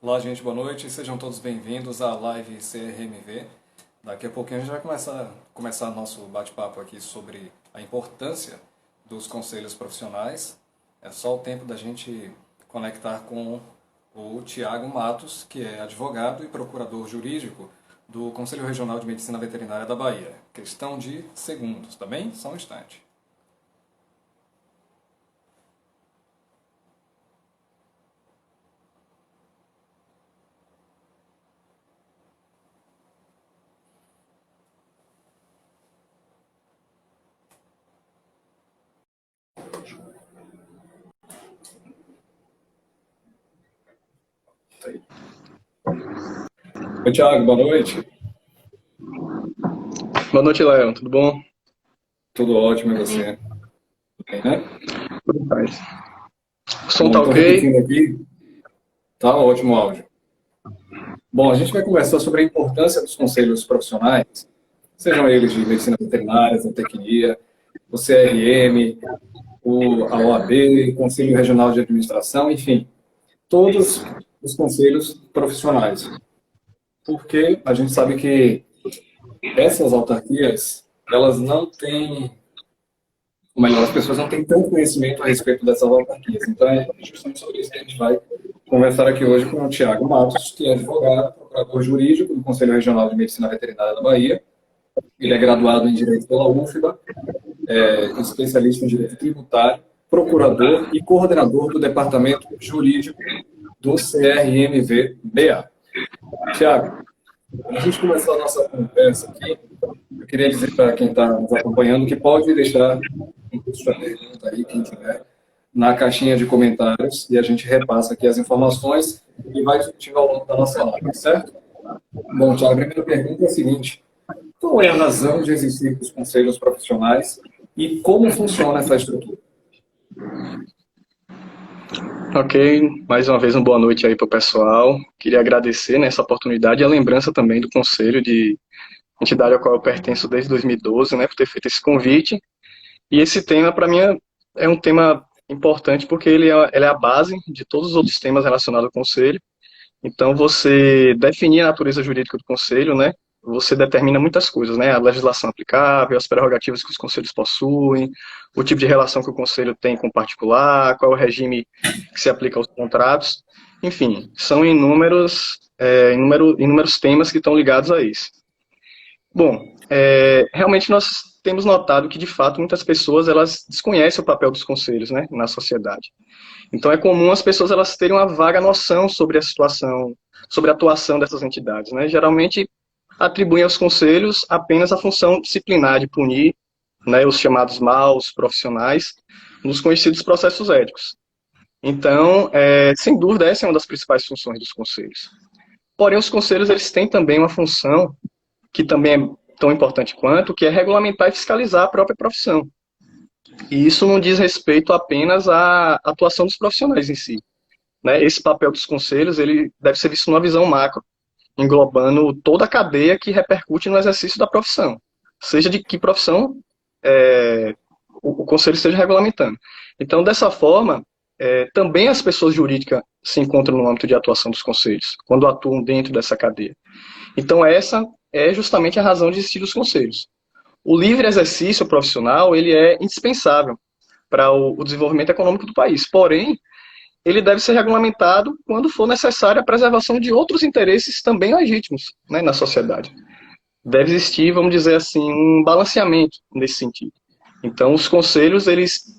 Olá, gente, boa noite. Sejam todos bem-vindos à live CRMV. Daqui a pouquinho a gente vai começar nosso bate-papo aqui sobre a importância dos conselhos profissionais. É só o tempo da gente conectar com o Tiago Matos, que é advogado e procurador jurídico do Conselho Regional de Medicina Veterinária da Bahia. Questão de segundos, tá bem? Só um instante. Oi, Tiago, boa noite. Boa noite, Léo. Tudo bom? Tudo ótimo e você? Tudo bem, né? Tudo em paz. O som Bom, tá estou ok? repetindo aqui. Tá ótimo o áudio. Bom, a gente vai conversar sobre a importância dos conselhos profissionais, sejam eles de medicina veterinária, zootecnia, o CRM, a OAB, Conselho Regional de Administração, enfim, todos os conselhos profissionais. Porque a gente sabe que essas autarquias, elas não têm, ou melhor, as pessoas não têm tanto conhecimento a respeito dessas autarquias. Então, é justamente sobre isso que a gente vai conversar aqui hoje com o Tiago Matos, que é advogado, procurador jurídico do Conselho Regional de Medicina Veterinária da Bahia. Ele é graduado em Direito pela UFBA, especialista em Direito Tributário, procurador e coordenador do Departamento Jurídico do CRMV-BA. Tiago, para a gente começar a nossa conversa aqui, eu queria dizer para quem está nos acompanhando que pode deixar sua pergunta aí, quem tiver, na caixinha de comentários e a gente repassa aqui as informações e vai discutindo ao longo da nossa live, certo? Bom, Tiago, a primeira pergunta é a seguinte: qual é a razão de existir os conselhos profissionais e como funciona essa estrutura? Ok, mais uma vez uma boa noite aí pro pessoal. Queria agradecer nessa oportunidade e a lembrança também do Conselho de entidade ao qual eu pertenço desde 2012, né, por ter feito esse convite. E esse tema, para mim, é um tema importante porque ele é a base de todos os outros temas relacionados ao Conselho. Então, você definir a natureza jurídica do conselho, né? Você determina muitas coisas, né? A legislação aplicável, as prerrogativas que os conselhos possuem, o tipo de relação que o conselho tem com o particular, qual é o regime que se aplica aos contratos. Enfim, são inúmeros temas que estão ligados a isso. Bom, realmente nós temos notado que, de fato, muitas pessoas elas desconhecem o papel dos conselhos, né, na sociedade. Então é comum as pessoas elas terem uma vaga noção sobre a situação, sobre a atuação dessas entidades, né? Geralmente atribuem aos conselhos apenas a função disciplinar de punir, né, os chamados maus profissionais nos conhecidos processos éticos. Então, sem dúvida, essa é uma das principais funções dos conselhos. Porém, os conselhos eles têm também uma função que também é tão importante quanto, que é regulamentar e fiscalizar a própria profissão. E isso não diz respeito apenas à atuação dos profissionais em si, né? Esse papel dos conselhos ele deve ser visto numa visão macro, englobando toda a cadeia que repercute no exercício da profissão, seja de que profissão o conselho esteja regulamentando. Então, dessa forma, também as pessoas jurídicas se encontram no âmbito de atuação dos conselhos, quando atuam dentro dessa cadeia. Então, essa é justamente a razão de existir os conselhos. O livre exercício profissional ele é indispensável para o desenvolvimento econômico do país. Porém, ele deve ser regulamentado quando for necessária a preservação de outros interesses também legítimos, né, na sociedade. Deve existir, vamos dizer assim, um balanceamento nesse sentido. Então, os conselhos eles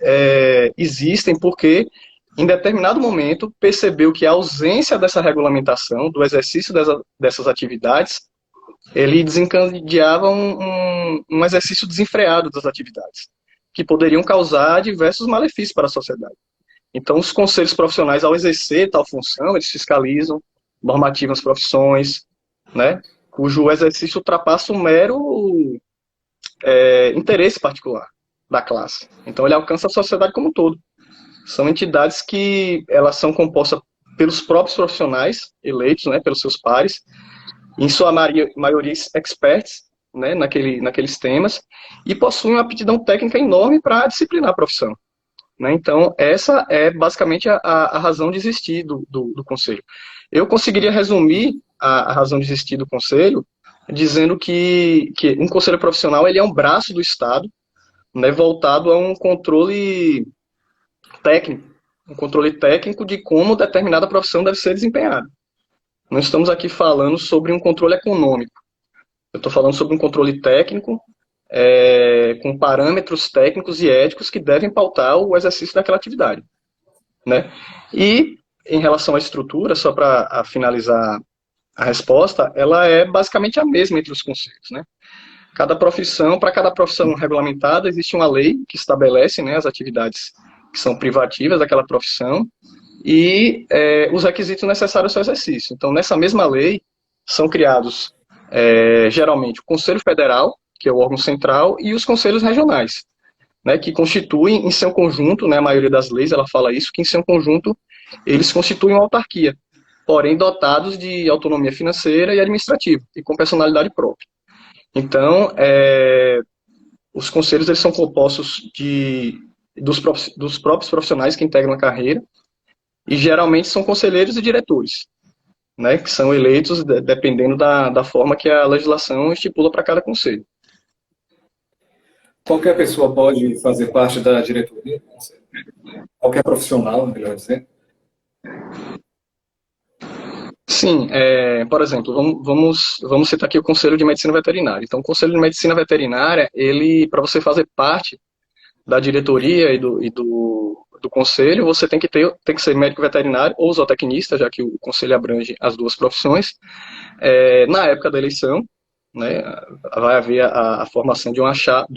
existem porque, em determinado momento, percebeu que a ausência dessa regulamentação, do exercício dessas atividades, ele desencadeava um exercício desenfreado das atividades, que poderiam causar diversos malefícios para a sociedade. Então, os conselhos profissionais, ao exercer tal função, eles fiscalizam, normativam as profissões, né, cujo exercício ultrapassa o mero interesse particular da classe. Então, ele alcança a sociedade como um todo. São entidades que elas são compostas pelos próprios profissionais eleitos, né, pelos seus pares, em sua maioria experts, né, naqueles temas, e possuem uma aptidão técnica enorme para disciplinar a profissão. né? Então, essa é basicamente a razão de existir do conselho. Eu conseguiria resumir a razão de existir do conselho dizendo que um conselho profissional ele é um braço do Estado, né, voltado a técnico, um controle técnico de como determinada profissão deve ser desempenhada. Não estamos aqui falando sobre um controle econômico. Eu estou falando sobre um controle técnico com parâmetros técnicos e éticos que devem pautar o exercício daquela atividade, né? E em relação à estrutura, só para finalizar a resposta, ela é basicamente a mesma entre os conselhos, né? Para cada profissão regulamentada, existe uma lei que estabelece, né, as atividades que são privativas daquela profissão e os requisitos necessários ao seu exercício. Então, nessa mesma lei, são criados, geralmente, o Conselho Federal, que é o órgão central, e os conselhos regionais, né, que constituem, em seu conjunto, né, a maioria das leis, ela fala isso, que em seu conjunto eles constituem uma autarquia, porém dotados de autonomia financeira e administrativa, e com personalidade própria. Então, os conselhos eles são compostos dos próprios profissionais que integram a carreira, e geralmente são conselheiros e diretores, né, que são eleitos dependendo da forma que a legislação estipula para cada conselho. Qualquer pessoa pode fazer parte da diretoria do conselho? Qualquer profissional, melhor dizer? Sim, por exemplo, vamos citar aqui o Conselho de Medicina Veterinária. Então, o Conselho de Medicina Veterinária, para você fazer parte da diretoria e do conselho, você tem que ser médico veterinário ou zootecnista, já que o conselho abrange as duas profissões. Na época da eleição, né, vai haver a formação de uma chapa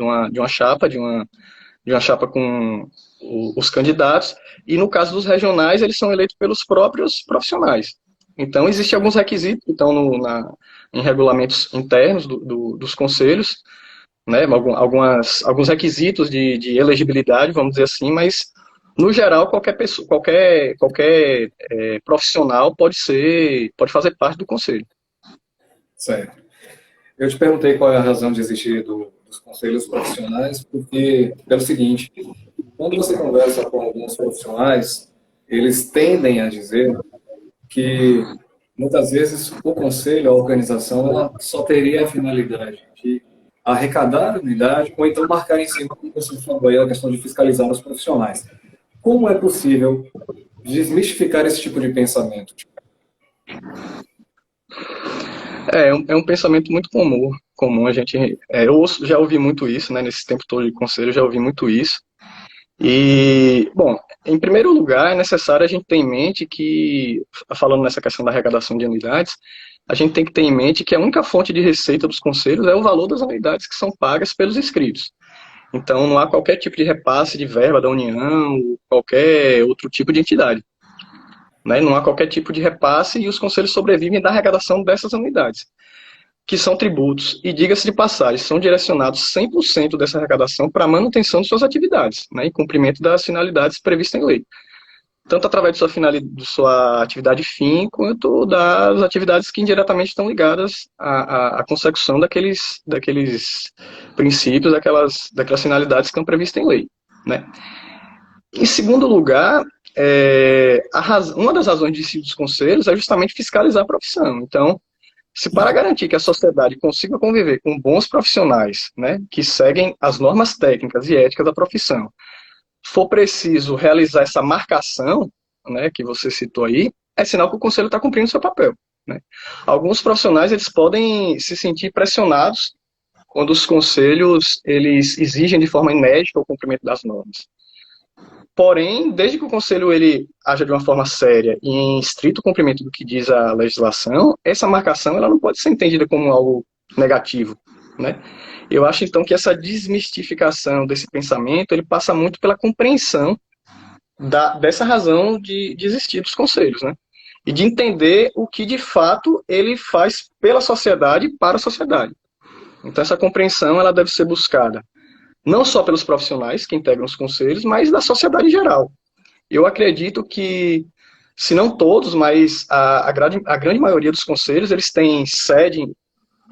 com os candidatos, e no caso dos regionais, eles são eleitos pelos próprios profissionais. Então, existem alguns requisitos que estão em regulamentos internos dos conselhos, né, alguns requisitos de elegibilidade, vamos dizer assim, mas, no geral, qualquer pessoa, qualquer profissional pode fazer parte do conselho. Certo. Eu te perguntei qual é a razão de existir dos conselhos profissionais, porque, pelo seguinte, quando você conversa com alguns profissionais, eles tendem a dizer que, muitas vezes, o conselho, a organização, ela só teria a finalidade de arrecadar a unidade ou então marcar em cima, como você falou aí, a questão de fiscalizar os profissionais. Como é possível desmistificar esse tipo de pensamento? É um pensamento muito comum a gente, eu já ouvi muito isso, né, nesse tempo todo de conselho, já ouvi muito isso. E, bom, em primeiro lugar, é necessário a gente ter em mente que, falando nessa questão da arrecadação de anuidades, a gente tem que ter em mente que a única fonte de receita dos conselhos é o valor das anuidades que são pagas pelos inscritos. Então, não há qualquer tipo de repasse de verba da União, ou qualquer outro tipo de entidade. Né? Não há qualquer tipo de repasse e os conselhos sobrevivem da arrecadação dessas anuidades, que são tributos, e diga-se de passagem, são direcionados 100% dessa arrecadação para a manutenção de suas atividades, né, e cumprimento das finalidades previstas em lei. Tanto através de sua atividade fim, quanto das atividades que indiretamente estão ligadas à consecução daqueles princípios, daquelas finalidades que estão previstas em lei. Né. Em segundo lugar, uma das razões de si dos conselhos é justamente fiscalizar a profissão. Então, se para garantir que a sociedade consiga conviver com bons profissionais, né, que seguem as normas técnicas e éticas da profissão, for preciso realizar essa marcação, né, que você citou aí, é sinal que o conselho está cumprindo seu papel. Né? Alguns profissionais eles podem se sentir pressionados quando os conselhos eles exigem de forma enérgica o cumprimento das normas. Porém, desde que o conselho ele haja de uma forma séria e em estrito cumprimento do que diz a legislação, essa marcação ela não pode ser entendida como algo negativo, né? Eu acho, então, que essa desmistificação desse pensamento ele passa muito pela compreensão dessa razão de existir dos conselhos, né? E de entender o que, de fato, ele faz pela sociedade e para a sociedade. Então, essa compreensão ela deve ser buscada não só pelos profissionais que integram os conselhos, mas da sociedade em geral. Eu acredito que, se não todos, mas a grande maioria dos conselhos, eles têm sede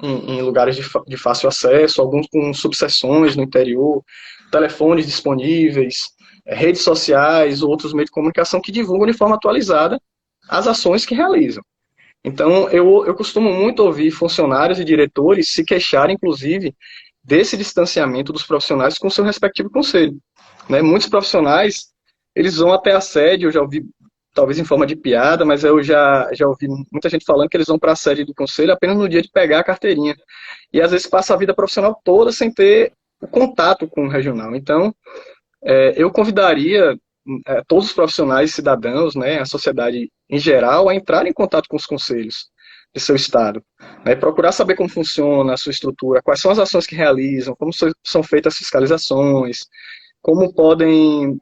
em lugares de fácil acesso, alguns com subseções no interior, telefones disponíveis, redes sociais ou outros meios de comunicação que divulgam de forma atualizada as ações que realizam. Então, eu costumo muito ouvir funcionários e diretores se queixarem, inclusive, desse distanciamento dos profissionais com o seu respectivo conselho. Né? Muitos profissionais, eles vão até a sede, eu já ouvi, talvez em forma de piada, mas eu já ouvi muita gente falando que eles vão para a sede do conselho apenas no dia de pegar a carteirinha. E às vezes passa a vida profissional toda sem ter o contato com o regional. Então, eu convidaria todos os profissionais, cidadãos, né, a sociedade em geral, a entrar em contato com os conselhos de seu estado, né, procurar saber como funciona a sua estrutura, quais são as ações que realizam, como são feitas as fiscalizações, como podem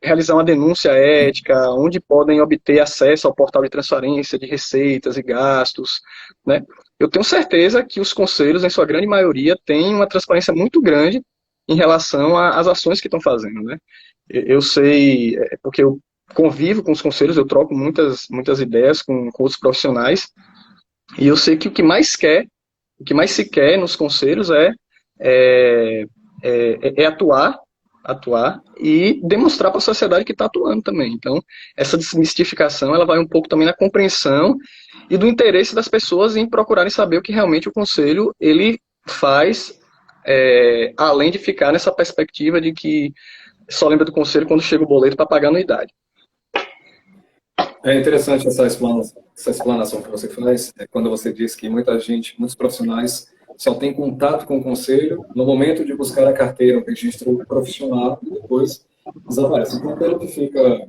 realizar uma denúncia ética, onde podem obter acesso ao portal de transparência de receitas e gastos, né? Eu tenho certeza que os conselhos, em sua grande maioria, têm uma transparência muito grande em relação às ações que estão fazendo, né? Eu sei, porque eu convivo com os conselhos, eu troco muitas ideias com outros profissionais, e eu sei que o que mais se quer nos conselhos é, atuar e demonstrar para a sociedade que está atuando também. Então, essa desmistificação, ela vai um pouco também na compreensão e do interesse das pessoas em procurarem saber o que realmente o conselho ele faz, além de ficar nessa perspectiva de que só lembra do conselho quando chega o boleto para pagar a anuidade. É interessante essa explanação que você faz, quando você diz que muitos profissionais só têm contato com o conselho no momento de buscar a carteira, o registro profissional, e depois desaparece. Então, pelo que fica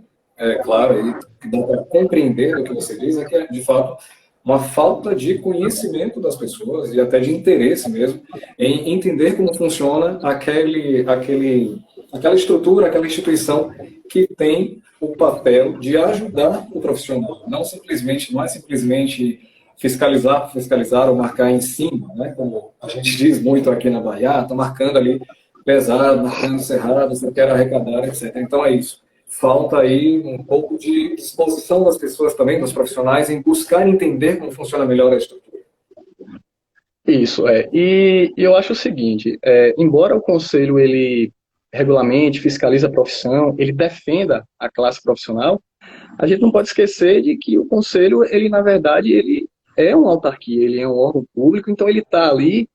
claro aí, que dá para compreender do que você diz, é que, de fato, uma falta de conhecimento das pessoas e até de interesse mesmo em entender como funciona aquela estrutura, aquela instituição que tem o papel de ajudar o profissional. Não é simplesmente fiscalizar ou marcar em cima, né? Como a gente diz muito aqui na Bahia, está marcando ali pesado, marcando cerrado, você quer arrecadar, etc. Então é isso. Falta aí um pouco de disposição das pessoas também, dos profissionais, em buscar entender como funciona melhor a estrutura. Isso, E eu acho o seguinte, embora o conselho ele regulamente, fiscalize a profissão, ele defenda a classe profissional, a gente não pode esquecer de que o conselho, ele na verdade, ele é uma autarquia, ele é um órgão público, então ele está ali,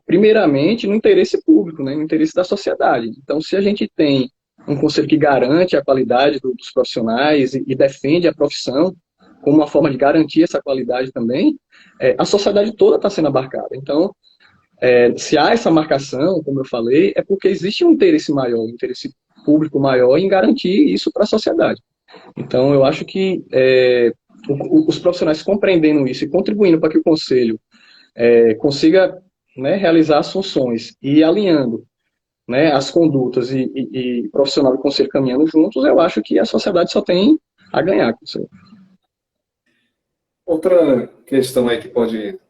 primeiramente, no interesse público, né, no interesse da sociedade. Então, se a gente tem um conselho que garante a qualidade dos profissionais e defende a profissão como uma forma de garantir essa qualidade também, a sociedade toda está sendo abarcada. Então, se há essa marcação, como eu falei, é porque existe um interesse maior, um interesse público maior em garantir isso para a sociedade. Então, eu acho que os profissionais compreendendo isso e contribuindo para que o Conselho consiga, né, realizar as funções e alinhando, né, as condutas e profissional e Conselho caminhando juntos, eu acho que a sociedade só tem a ganhar com isso. Outra questão aí que pode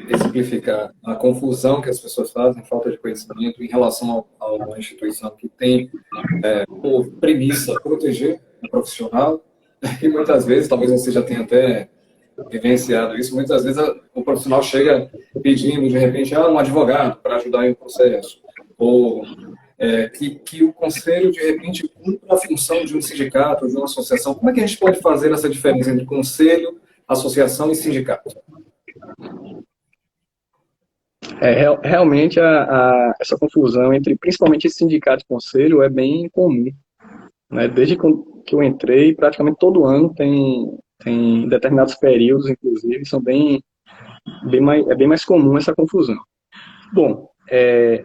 exemplificar a confusão que as pessoas fazem, falta de conhecimento em relação a uma instituição que tem por premissa proteger o profissional, e muitas vezes, talvez você já tenha até vivenciado isso, muitas vezes o profissional chega pedindo, de repente, um advogado para ajudar em um processo, ou que o conselho, de repente, cumpra a função de um sindicato, de uma associação. Como é que a gente pode fazer essa diferença entre conselho, associação e sindicato? Realmente, essa confusão entre, principalmente, sindicato e conselho é bem comum. Né? Desde que eu entrei, praticamente todo ano tem determinados períodos, inclusive, são bem mais comum essa confusão. Bom,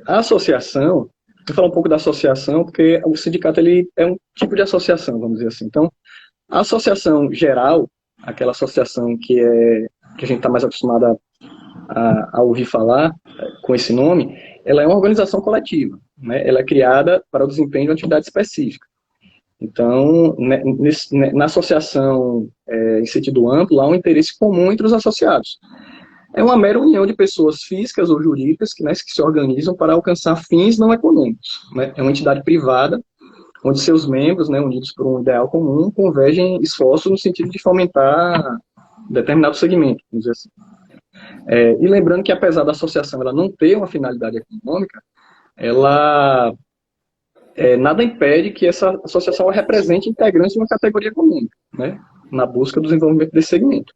a associação, vou falar um pouco da associação, porque o sindicato ele é um tipo de associação, vamos dizer assim. Então, a associação geral, aquela associação que a gente está mais acostumado a ouvir falar com esse nome, ela é uma organização coletiva, né? Ela é criada para o desempenho de uma atividade específica. Então, na associação, em sentido amplo, há um interesse comum entre os associados. É uma mera união de pessoas físicas ou jurídicas que se organizam para alcançar fins não econômicos. Né? É uma entidade privada, onde seus membros, né, unidos por um ideal comum, convergem esforços no sentido de fomentar determinado segmento, vamos dizer assim. E lembrando que, apesar da associação ela não ter uma finalidade econômica, ela nada impede que essa associação represente integrantes de uma categoria comum, né, na busca do desenvolvimento desse segmento.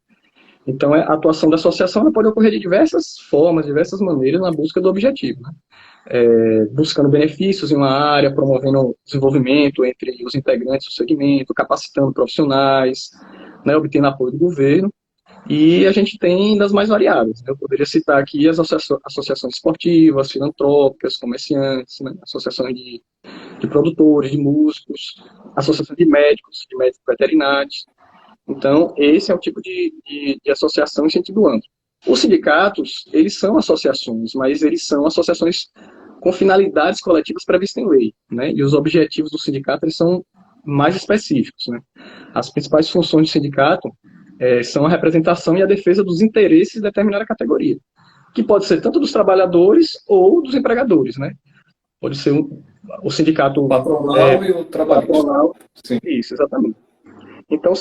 Então, a atuação da associação ela pode ocorrer de diversas formas, diversas maneiras na busca do objetivo, né? Buscando benefícios em uma área, promovendo desenvolvimento entre os integrantes do segmento, capacitando profissionais, né, obtendo apoio do governo. E a gente tem das mais variadas, né? Eu poderia citar aqui as associações esportivas, filantrópicas, comerciantes, né? Associações de produtores, de músicos, associação de médicos veterinários. Então, esse é o tipo de associação em sentido amplo. Os sindicatos, eles são associações, mas eles são associações com finalidades coletivas previstas em lei, né? E os objetivos do sindicato, eles são mais específicos, né? As principais funções do sindicato são a representação e a defesa dos interesses de determinada categoria, que pode ser tanto dos trabalhadores ou dos empregadores, né? Pode ser o sindicato... O patronal e o trabalhista. Patronal, sim. Isso, exatamente. Então,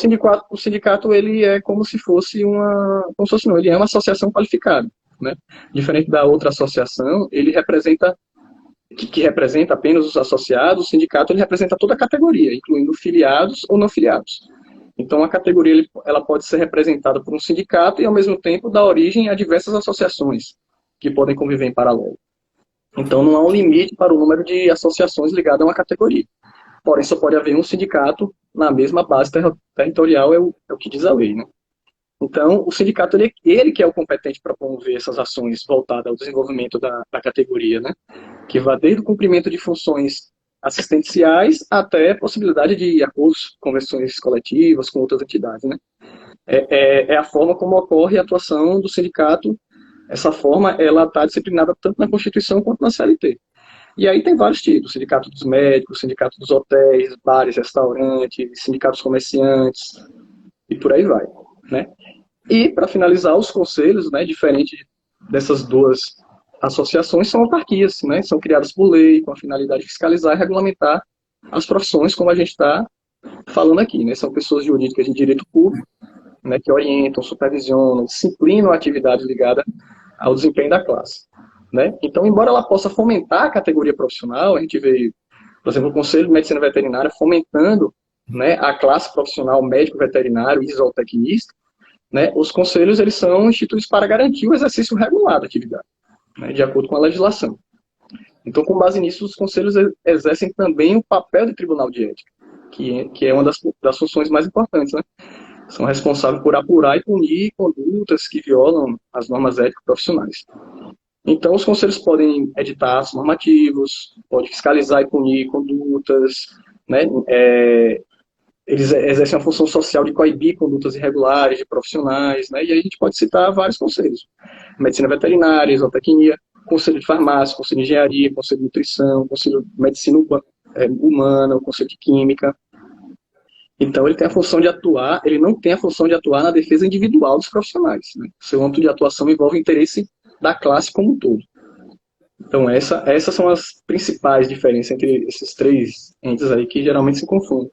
o sindicato ele é como se fosse não, ele é uma associação qualificada, né? Diferente da outra associação, ele representa, que representa apenas os associados, o sindicato ele representa toda a categoria, incluindo filiados ou não filiados. Então, a categoria ela pode ser representada por um sindicato e, ao mesmo tempo, dar origem a diversas associações que podem conviver em paralelo. Então, não há um limite para o número de associações ligadas a uma categoria. Porém, só pode haver um sindicato na mesma base territorial, é o que diz a lei, né? Então, o sindicato, ele que é o competente para promover essas ações voltadas ao desenvolvimento da categoria, né? Que vai desde o cumprimento de funções assistenciais até a possibilidade de acordos, convenções coletivas com outras entidades, né? É a forma como ocorre a atuação do sindicato. Essa forma, ela está disciplinada tanto na Constituição quanto na CLT. E aí tem vários tipos: sindicato dos médicos, sindicato dos hotéis, bares, restaurantes, sindicatos comerciantes, e por aí vai, né? E, para finalizar, os conselhos, né, diferente dessas duas associações, são autarquias, né? São criadas por lei, com a finalidade de fiscalizar e regulamentar as profissões, como a gente está falando aqui, né? São pessoas jurídicas de direito público, né, que orientam, supervisionam, disciplinam a atividade ligada ao desempenho da classe, né? Então, embora ela possa fomentar a categoria profissional, a gente vê, por exemplo, o Conselho de Medicina Veterinária fomentando, né, a classe profissional médico veterinário e zootecnista, né? Os conselhos eles são instituídos para garantir o exercício regular da atividade, né, de acordo com a legislação. Então, com base nisso, os conselhos exercem também o papel de tribunal de ética, que é uma das funções mais importantes, né? São responsáveis por apurar e punir condutas que violam as normas éticas profissionais. Então, os conselhos podem editar atos normativos, podem fiscalizar e punir condutas, né? Eles exercem a função social de coibir condutas irregulares de profissionais, né? E aí a gente pode citar vários conselhos: medicina veterinária, zootecnia, conselho de farmácia, conselho de engenharia, conselho de nutrição, conselho de medicina humana, o conselho de química. Então, ele tem a função de atuar, ele não tem a função de atuar na defesa individual dos profissionais, né? Seu âmbito de atuação envolve o interesse da classe como um todo. Então, essas são as principais diferenças entre esses três entes aí que geralmente se confundem.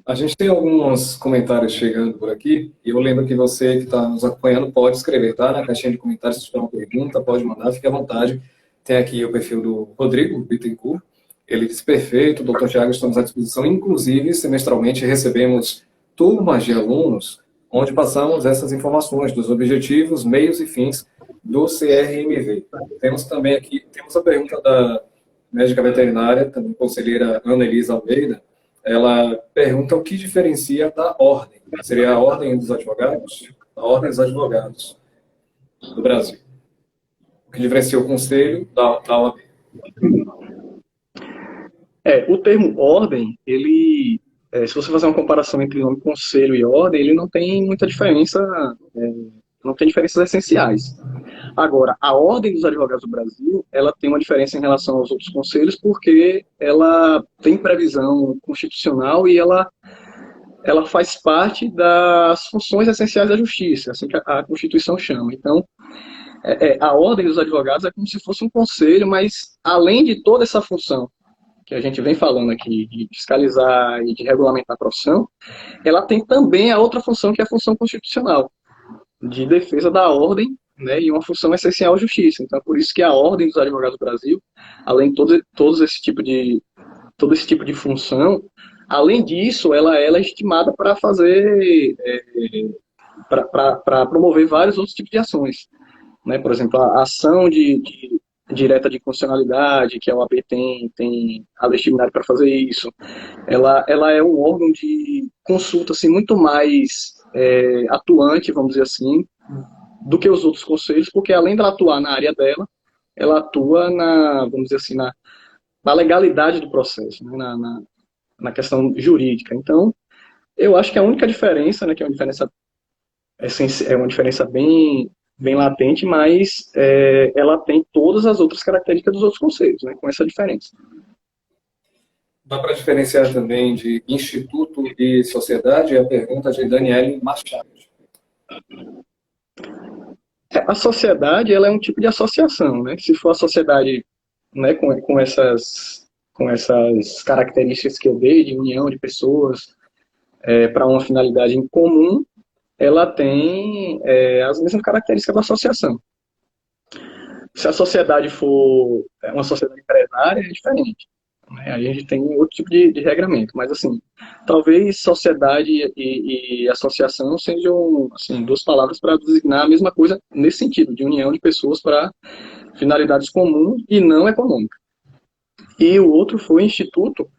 A gente tem alguns comentários chegando por aqui, e eu lembro que você que está nos acompanhando pode escrever, tá? Na caixinha de comentários, se tiver uma pergunta, pode mandar, fique à vontade. Tem aqui o perfil do Rodrigo Bittencourt. Ele disse: perfeito, doutor Thiago, estamos à disposição. Inclusive, semestralmente recebemos turmas de alunos onde passamos essas informações dos objetivos, meios e fins do CRMV. Temos também aqui, temos a pergunta da médica veterinária, também conselheira Ana Elisa Almeida. Ela pergunta o que diferencia da ordem. Seria a ordem dos advogados? A ordem dos advogados do Brasil. O que diferencia o conselho da OAB? O termo ordem, ele, se você fazer uma comparação entre nome conselho e ordem, ele não tem muita diferença, não tem diferenças essenciais. Agora, a Ordem dos Advogados do Brasil, ela tem uma diferença em relação aos outros conselhos porque ela tem previsão constitucional e ela faz parte das funções essenciais da justiça, assim que a Constituição chama. Então, a Ordem dos Advogados é como se fosse um conselho, mas além de toda essa função que a gente vem falando aqui, de fiscalizar e de regulamentar a profissão, ela tem também a outra função, que é a função constitucional, de defesa da ordem né, e uma função essencial à justiça. Então, é por isso que a Ordem dos Advogados do Brasil, além de todo esse tipo de função, além disso, ela é legitimada para fazer, para promover vários outros tipos de ações, né? Por exemplo, a ação de direta de constitucionalidade, que a OAB tem a legitimidade para fazer isso. Ela é um órgão de consulta assim, muito mais atuante, vamos dizer assim, do que os outros conselhos, porque além dela atuar na área dela, ela atua vamos dizer assim, na legalidade do processo, né? Na questão jurídica. Então, eu acho que a única diferença, né, que é uma diferença, é uma diferença bem latente, mas ela tem todas as outras características dos outros conselhos, né, com essa diferença. Dá para diferenciar também de instituto e sociedade? É a pergunta de Daniele Machado. A sociedade, ela é um tipo de associação, né? Se for a sociedade, né, com essas características que eu dei, de união de pessoas para uma finalidade em comum, ela tem as mesmas características da associação. Se a sociedade for uma sociedade empresária, é diferente, né? A gente tem outro tipo de regramento, mas assim, talvez sociedade e associação sejam assim, duas palavras para designar a mesma coisa nesse sentido, de união de pessoas para finalidades comuns e não econômicas. E o outro foi instituto.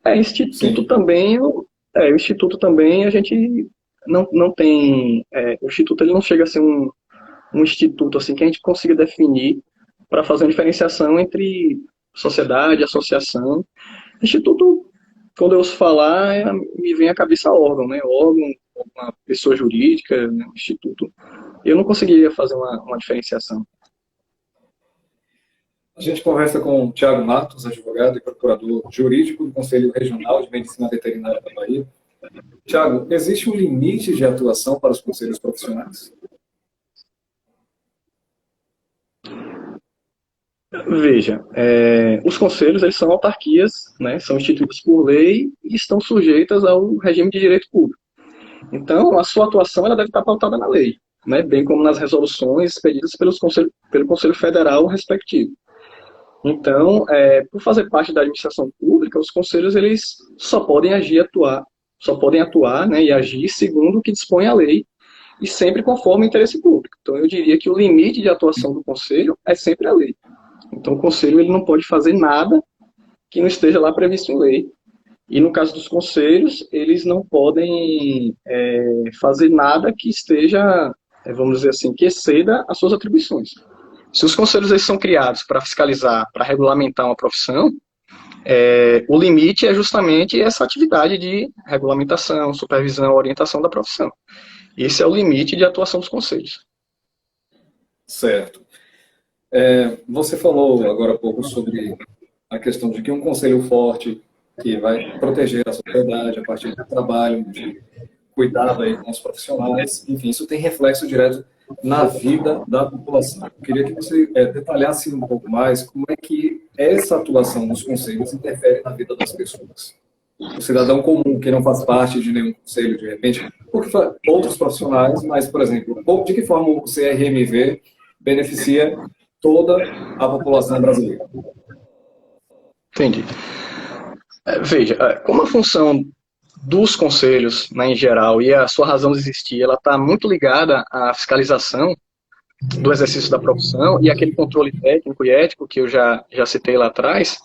Instituto Sim. também, o instituto também a gente não tem, o instituto ele não chega a ser um instituto assim que a gente consiga definir para fazer uma diferenciação entre sociedade, associação. Instituto, quando eu ouço falar, me vem à cabeça órgão, né? Órgão, uma pessoa jurídica, né? Um instituto. Eu não conseguiria fazer uma diferenciação. A gente conversa com o Tiago Matos, advogado e procurador jurídico do Conselho Regional de Medicina Veterinária da Bahia. Tiago, existe um limite de atuação para os conselhos profissionais? Veja, os conselhos eles são autarquias, né, são instituídos por lei e estão sujeitas ao regime de direito público. Então, a sua atuação ela deve estar pautada na lei, né, bem como nas resoluções expedidas pelo Conselho Federal respectivo. Então, por fazer parte da administração pública, os conselhos eles só podem atuar, né, e agir segundo o que dispõe a lei e sempre conforme o interesse público. Então, eu diria que o limite de atuação do conselho é sempre a lei. Então, o conselho ele não pode fazer nada que não esteja lá previsto em lei. E no caso dos conselhos, eles não podem fazer nada que esteja, vamos dizer assim, que exceda as suas atribuições. Se os conselhos eles são criados para fiscalizar, para regulamentar uma profissão, o limite é justamente essa atividade de regulamentação, supervisão, orientação da profissão. Esse é o limite de atuação dos conselhos. Certo. Você falou agora há pouco sobre a questão de que um conselho forte que vai proteger a sociedade a partir do trabalho, de cuidado aí com os profissionais, enfim, isso tem reflexo direto na vida da população. Eu queria que você detalhasse um pouco mais como é que essa atuação dos conselhos interfere na vida das pessoas. O cidadão comum, que não faz parte de nenhum conselho, de repente, outros profissionais, mas, por exemplo, de que forma o CRMV beneficia toda a população brasileira? Entendi. Veja, como a função dos conselhos, né, em geral, e a sua razão de existir, ela está muito ligada à fiscalização do exercício da profissão e aquele controle técnico e ético que eu já citei lá atrás,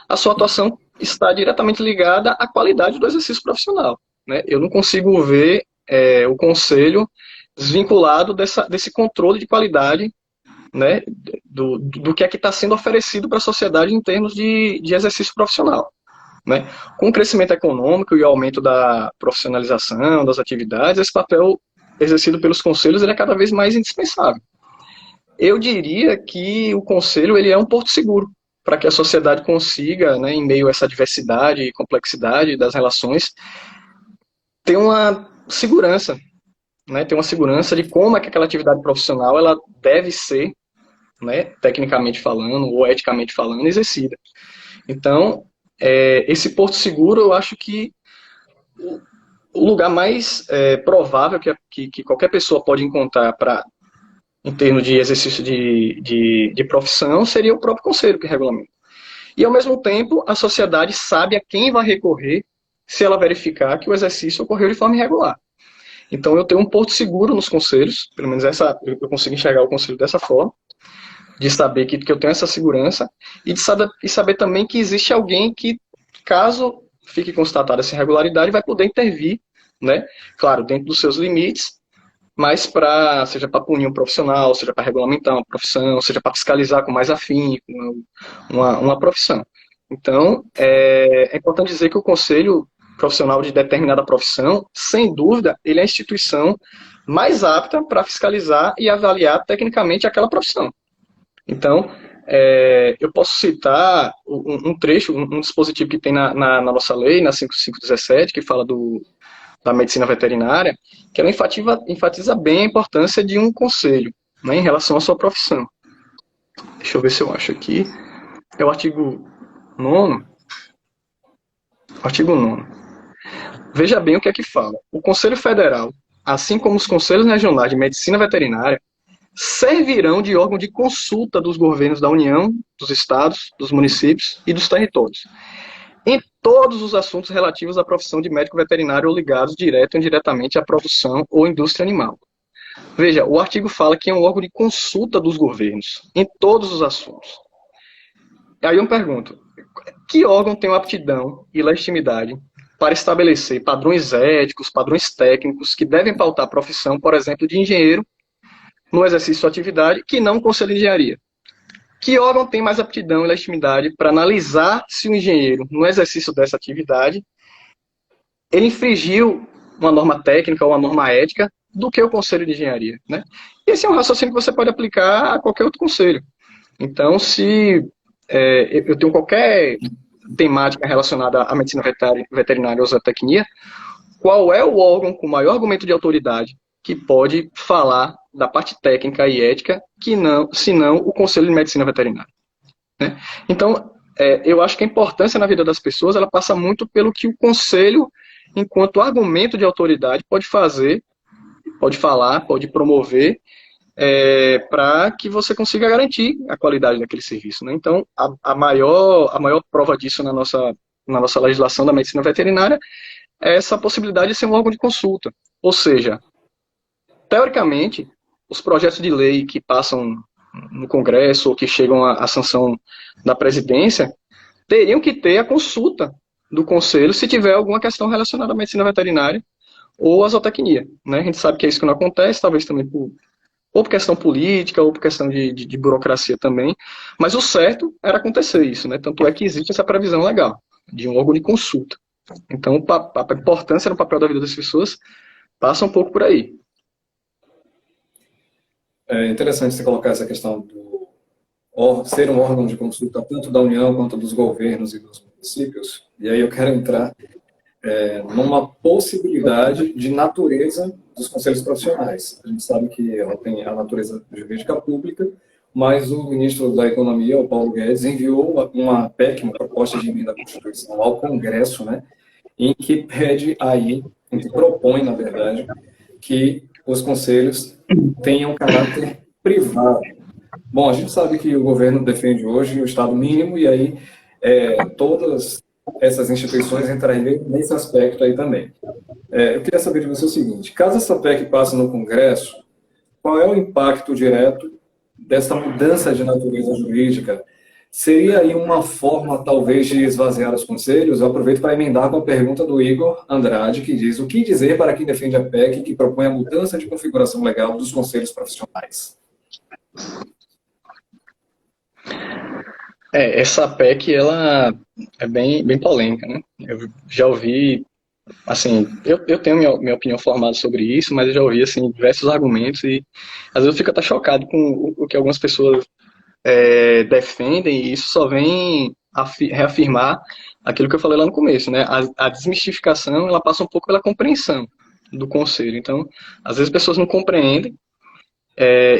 a sua atuação está diretamente ligada à qualidade do exercício profissional, né? Eu não consigo ver o conselho desvinculado desse controle de qualidade, né, do que é que está sendo oferecido para a sociedade em termos de exercício profissional. Né? Com o crescimento econômico e o aumento da profissionalização das atividades, esse papel exercido pelos conselhos ele é cada vez mais indispensável. Eu diria que o conselho ele é um porto seguro para que a sociedade consiga, né, em meio a essa diversidade e complexidade das relações, ter uma segurança, né, ter uma segurança de como é que aquela atividade profissional ela deve ser, né, tecnicamente falando ou eticamente falando, exercida. Então, esse porto seguro, eu acho que o lugar mais provável que qualquer pessoa pode encontrar para em termos de exercício de profissão, seria o próprio conselho que regulamenta. E, ao mesmo tempo, a sociedade sabe a quem vai recorrer se ela verificar que o exercício ocorreu de forma irregular. Então, eu tenho um porto seguro nos conselhos, pelo menos eu consigo enxergar o conselho dessa forma, de saber que eu tenho essa segurança e de saber também que existe alguém que, caso fique constatada essa irregularidade, vai poder intervir, né? Claro, dentro dos seus limites, mas seja para punir um profissional, seja para regulamentar uma profissão, seja para fiscalizar com mais afinco uma profissão. Então, é importante dizer que o conselho profissional de determinada profissão, sem dúvida, ele é a instituição mais apta para fiscalizar e avaliar tecnicamente aquela profissão. Então, eu posso citar um trecho, um dispositivo que tem na nossa lei, na 5517, que fala da medicina veterinária, que ela enfatiza bem a importância de um conselho, né, em relação à sua profissão. Deixa eu ver se eu acho aqui. É o artigo 9º. Artigo 9º. Veja bem o que é que fala. O Conselho Federal, assim como os Conselhos Regionais de Medicina Veterinária, servirão de órgão de consulta dos governos da União, dos estados, dos municípios e dos territórios, em todos os assuntos relativos à profissão de médico veterinário ou ligados direto ou indiretamente à produção ou indústria animal. Veja, o artigo fala que é um órgão de consulta dos governos, em todos os assuntos. Aí eu pergunto, que órgão tem aptidão e legitimidade para estabelecer padrões éticos, padrões técnicos que devem pautar a profissão, por exemplo, de engenheiro, no exercício de sua atividade, que não o Conselho de Engenharia? Que órgão tem mais aptidão e legitimidade para analisar se o engenheiro, no exercício dessa atividade, ele infringiu uma norma técnica ou uma norma ética do que o Conselho de Engenharia, né? E esse é um raciocínio que você pode aplicar a qualquer outro conselho. Então, se eu tenho qualquer temática relacionada à medicina veterinária ou zootecnia, qual é o órgão com maior argumento de autoridade que pode falar da parte técnica e ética, se não o Conselho de Medicina Veterinária, né? Então, eu acho que a importância na vida das pessoas, ela passa muito pelo que o Conselho, enquanto argumento de autoridade, pode fazer, pode falar, pode promover, para que você consiga garantir a qualidade daquele serviço, né? Então, a maior prova disso na nossa legislação da medicina veterinária é essa possibilidade de ser um órgão de consulta. Ou seja, teoricamente, os projetos de lei que passam no Congresso ou que chegam à sanção da presidência teriam que ter a consulta do Conselho se tiver alguma questão relacionada à medicina veterinária ou à zootecnia, né? A gente sabe que é isso que não acontece, talvez também ou por questão política, ou por questão de burocracia também, mas o certo era acontecer isso, né? Tanto é que existe essa previsão legal de um órgão de consulta. Então, a importância no papel da vida das pessoas passa um pouco por aí. É interessante você colocar essa questão do ser um órgão de consulta tanto da União quanto dos governos e dos municípios. E aí eu quero entrar numa possibilidade de natureza dos conselhos profissionais. A gente sabe que ela tem a natureza jurídica pública, mas o ministro da Economia, o Paulo Guedes, enviou uma PEC, uma proposta de emenda à Constituição, ao Congresso, né, em que em que propõe, na verdade, que os conselhos tenham caráter privado. Bom, a gente sabe que o governo defende hoje o Estado mínimo, e aí todas essas instituições entrariam nesse aspecto aí também. Eu queria saber de você o seguinte: caso essa PEC passe no Congresso, qual é o impacto direto dessa mudança de natureza jurídica? Seria aí uma forma, talvez, de esvaziar os conselhos? Eu aproveito para emendar com a pergunta do Igor Andrade, que diz: o que dizer para quem defende a PEC que propõe a mudança de configuração legal dos conselhos profissionais? Essa PEC, ela é bem polêmica, né? Eu já ouvi, assim, eu tenho minha opinião formada sobre isso, mas eu já ouvi, assim, diversos argumentos e às vezes eu fico até chocado com o que algumas pessoas defendem, e isso só vem reafirmar aquilo que eu falei lá no começo, né? A desmistificação, ela passa um pouco pela compreensão do conselho. Então, às vezes as pessoas não compreendem.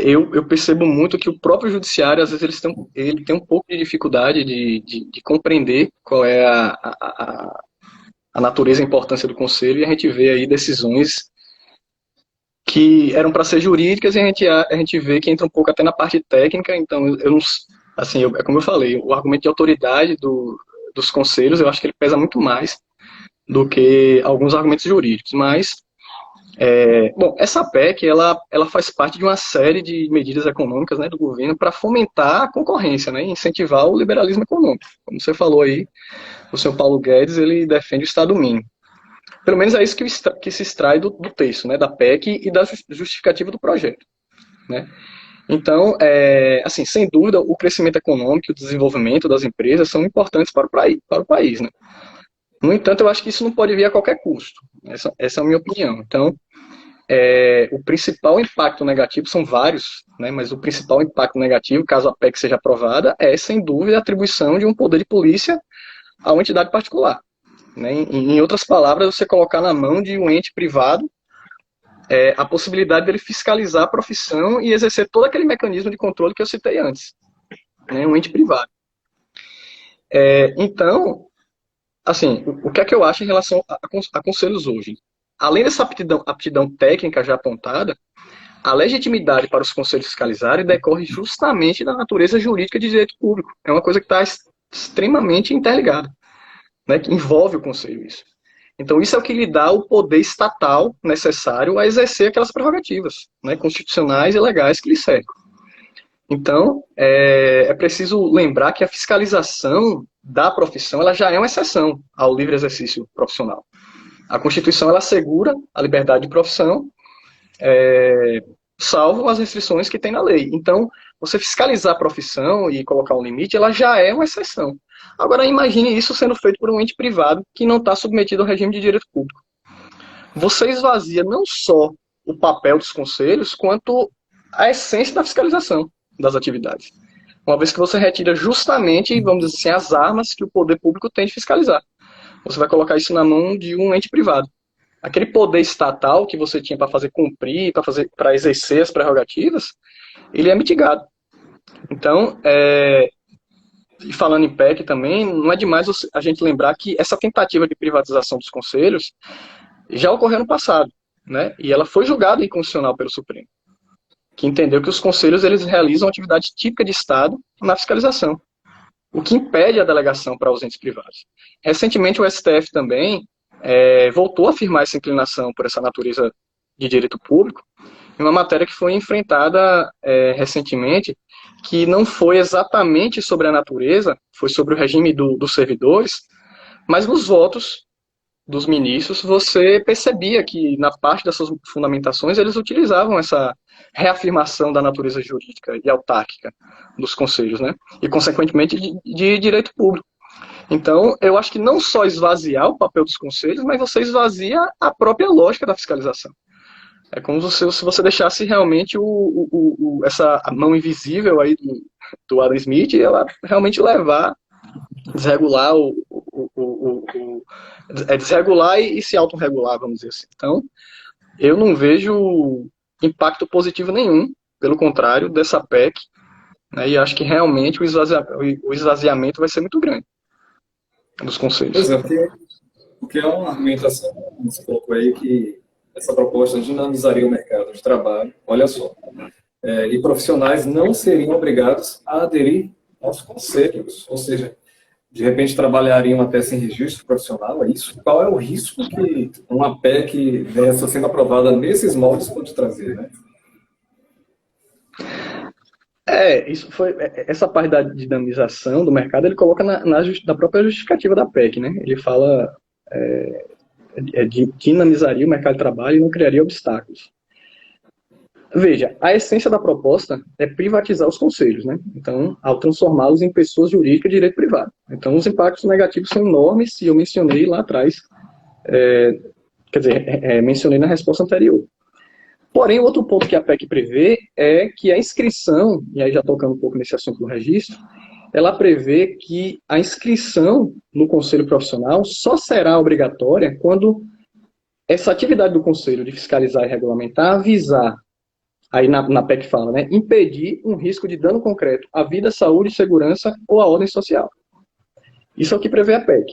Eu percebo muito que o próprio judiciário, às vezes, ele tem um pouco de dificuldade de compreender qual é a natureza e a importância do conselho, e a gente vê aí decisões que eram para ser jurídicas, e a gente vê que entra um pouco até na parte técnica. Então, eu não, assim, é como eu falei, o argumento de autoridade dos conselhos, eu acho que ele pesa muito mais do que alguns argumentos jurídicos. Mas, bom, essa PEC, ela faz parte de uma série de medidas econômicas, né, do governo para fomentar a concorrência, né, e incentivar o liberalismo econômico. Como você falou aí, o senhor Paulo Guedes, ele defende o Estado mínimo. Pelo menos é isso que se extrai do texto, né, da PEC e da justificativa do projeto, né. Então, assim, sem dúvida, o crescimento econômico e o desenvolvimento das empresas são importantes para o país, né. No entanto, eu acho que isso não pode vir a qualquer custo. Essa é a minha opinião. Então, o principal impacto negativo, são vários, né, mas o principal impacto negativo, caso a PEC seja aprovada, é, sem dúvida, a atribuição de um poder de polícia a uma entidade particular. Né? Em outras palavras, você colocar na mão de um ente privado a possibilidade dele fiscalizar a profissão e exercer todo aquele mecanismo de controle que eu citei antes. Né? Um ente privado. Então, assim, o que é que eu acho em relação a conselhos hoje? Além dessa aptidão técnica já apontada, a legitimidade para os conselhos fiscalizarem decorre justamente da natureza jurídica de direito público. É uma coisa que está extremamente interligada, né, que envolve o conselho isso. Então, isso é o que lhe dá o poder estatal necessário a exercer aquelas prerrogativas, né, constitucionais e legais que lhe cercam. Então, é preciso lembrar que a fiscalização da profissão ela já é uma exceção ao livre exercício profissional. A Constituição ela assegura a liberdade de profissão, salvo as restrições que tem na lei. Então, você fiscalizar a profissão e colocar um limite, ela já é uma exceção. Agora, imagine isso sendo feito por um ente privado que não está submetido ao regime de direito público. Você esvazia não só o papel dos conselhos, quanto a essência da fiscalização das atividades. Uma vez que você retira justamente, vamos dizer assim, as armas que o poder público tem de fiscalizar. Você vai colocar isso na mão de um ente privado. Aquele poder estatal que você tinha para fazer cumprir, para exercer as prerrogativas, ele é mitigado. Então, e falando em PEC também, não é demais a gente lembrar que essa tentativa de privatização dos conselhos já ocorreu no passado, né? E ela foi julgada inconstitucional pelo Supremo, que entendeu que os conselhos eles realizam atividade típica de Estado na fiscalização, o que impede a delegação para os entes privados. Recentemente, o STF também voltou a afirmar essa inclinação por essa natureza de direito público, em uma matéria que foi enfrentada recentemente, que não foi exatamente sobre a natureza, foi sobre o regime dos servidores, mas nos votos dos ministros você percebia que na parte das suas fundamentações eles utilizavam essa reafirmação da natureza jurídica e autárquica dos conselhos, né? E consequentemente de direito público. Então, eu acho que não só esvaziar o papel dos conselhos, mas você esvazia a própria lógica da fiscalização. É como se você deixasse realmente essa mão invisível aí do Adam Smith, ela realmente levar, desregular, desregular e se autorregular, vamos dizer assim. Então, eu não vejo impacto positivo nenhum, pelo contrário, dessa PEC, né, e acho que realmente o esvaziamento vai ser muito grande dos conselhos. Pois é, porque é uma argumentação, você colocou aí, que essa proposta dinamizaria o mercado de trabalho, olha só, e profissionais não seriam obrigados a aderir aos conselhos, ou seja, de repente trabalhariam até sem registro profissional, é isso? Qual é o risco que uma PEC dessa sendo aprovada nesses moldes pode trazer, né? Isso foi essa parte da dinamização do mercado, ele coloca na própria justificativa da PEC, né? Ele fala dinamizaria o mercado de trabalho e não criaria obstáculos. Veja, a essência da proposta é privatizar os conselhos, né? Então, ao transformá-los em pessoas jurídicas de direito privado. Então, os impactos negativos são enormes, e eu mencionei lá atrás, mencionei na resposta anterior. Porém, outro ponto que a PEC prevê é que a inscrição, e aí já tocando um pouco nesse assunto do registro, ela prevê que a inscrição no conselho profissional só será obrigatória quando essa atividade do conselho de fiscalizar e regulamentar visar, aí na PEC fala, né, impedir um risco de dano concreto à vida, saúde, segurança ou à ordem social. Isso é o que prevê a PEC,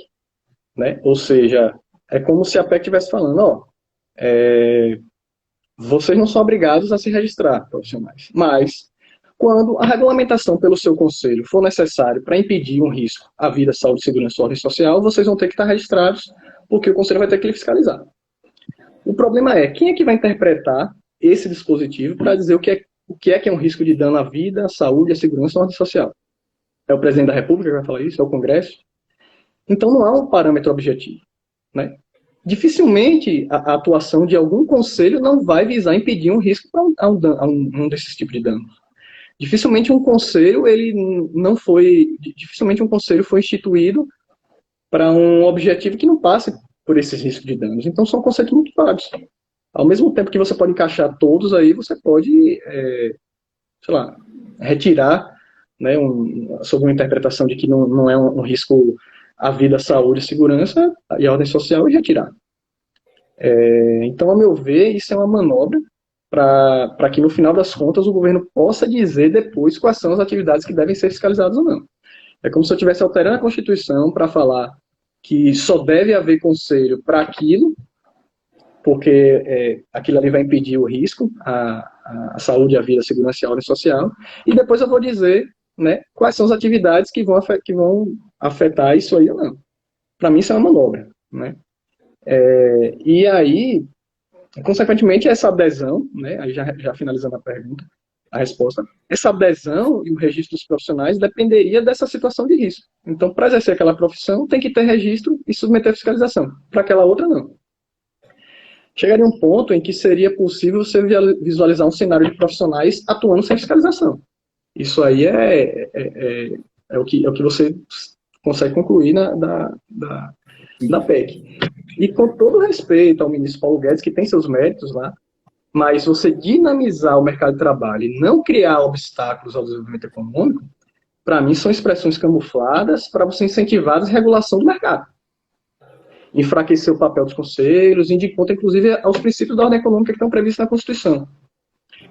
né? Ou seja, é como se a PEC estivesse falando, vocês não são obrigados a se registrar, profissionais. Mas, quando a regulamentação pelo seu conselho for necessário para impedir um risco à vida, saúde, segurança e ordem social, vocês vão ter que estar registrados, porque o conselho vai ter que lhe fiscalizar. O problema é, quem é que vai interpretar esse dispositivo para dizer o que é um risco de dano à vida, à saúde, à segurança e à ordem social? É o presidente da República que vai falar isso? É o Congresso? Então não há um parâmetro objetivo, né? Dificilmente a atuação de algum conselho não vai visar impedir um risco a um desses tipos de dano. Dificilmente um conselho dificilmente um conselho foi instituído para um objetivo que não passe por esses riscos de danos. Então são conceitos muito vagos. Ao mesmo tempo que você pode encaixar todos aí, você pode, sei lá, retirar, né, sob uma interpretação de que não é um risco à vida, à saúde, à segurança e à ordem social e retirar. Então, a meu ver, isso é uma manobra para que, no final das contas, o governo possa dizer depois quais são as atividades que devem ser fiscalizadas ou não. É como se eu estivesse alterando a Constituição para falar que só deve haver conselho para aquilo, porque aquilo ali vai impedir o risco à saúde, à vida, à segurança e à ordem social, e depois eu vou dizer, né, quais são as atividades que vão afetar isso aí ou não. Para mim, isso é uma manobra, né? E aí, consequentemente, essa adesão, né, aí já finalizando a resposta, essa adesão e o registro dos profissionais dependeria dessa situação de risco. Então, para exercer aquela profissão, tem que ter registro e submeter a fiscalização. Para aquela outra, não. Chegaria um ponto em que seria possível você visualizar um cenário de profissionais atuando sem fiscalização. Isso aí é o que você consegue concluir da PEC. E com todo respeito ao ministro Paulo Guedes, que tem seus méritos lá, mas você dinamizar o mercado de trabalho e não criar obstáculos ao desenvolvimento econômico, para mim são expressões camufladas para você incentivar a desregulação do mercado. Enfraquecer o papel dos conselhos, indo de conta, inclusive, aos princípios da ordem econômica que estão previstos na Constituição.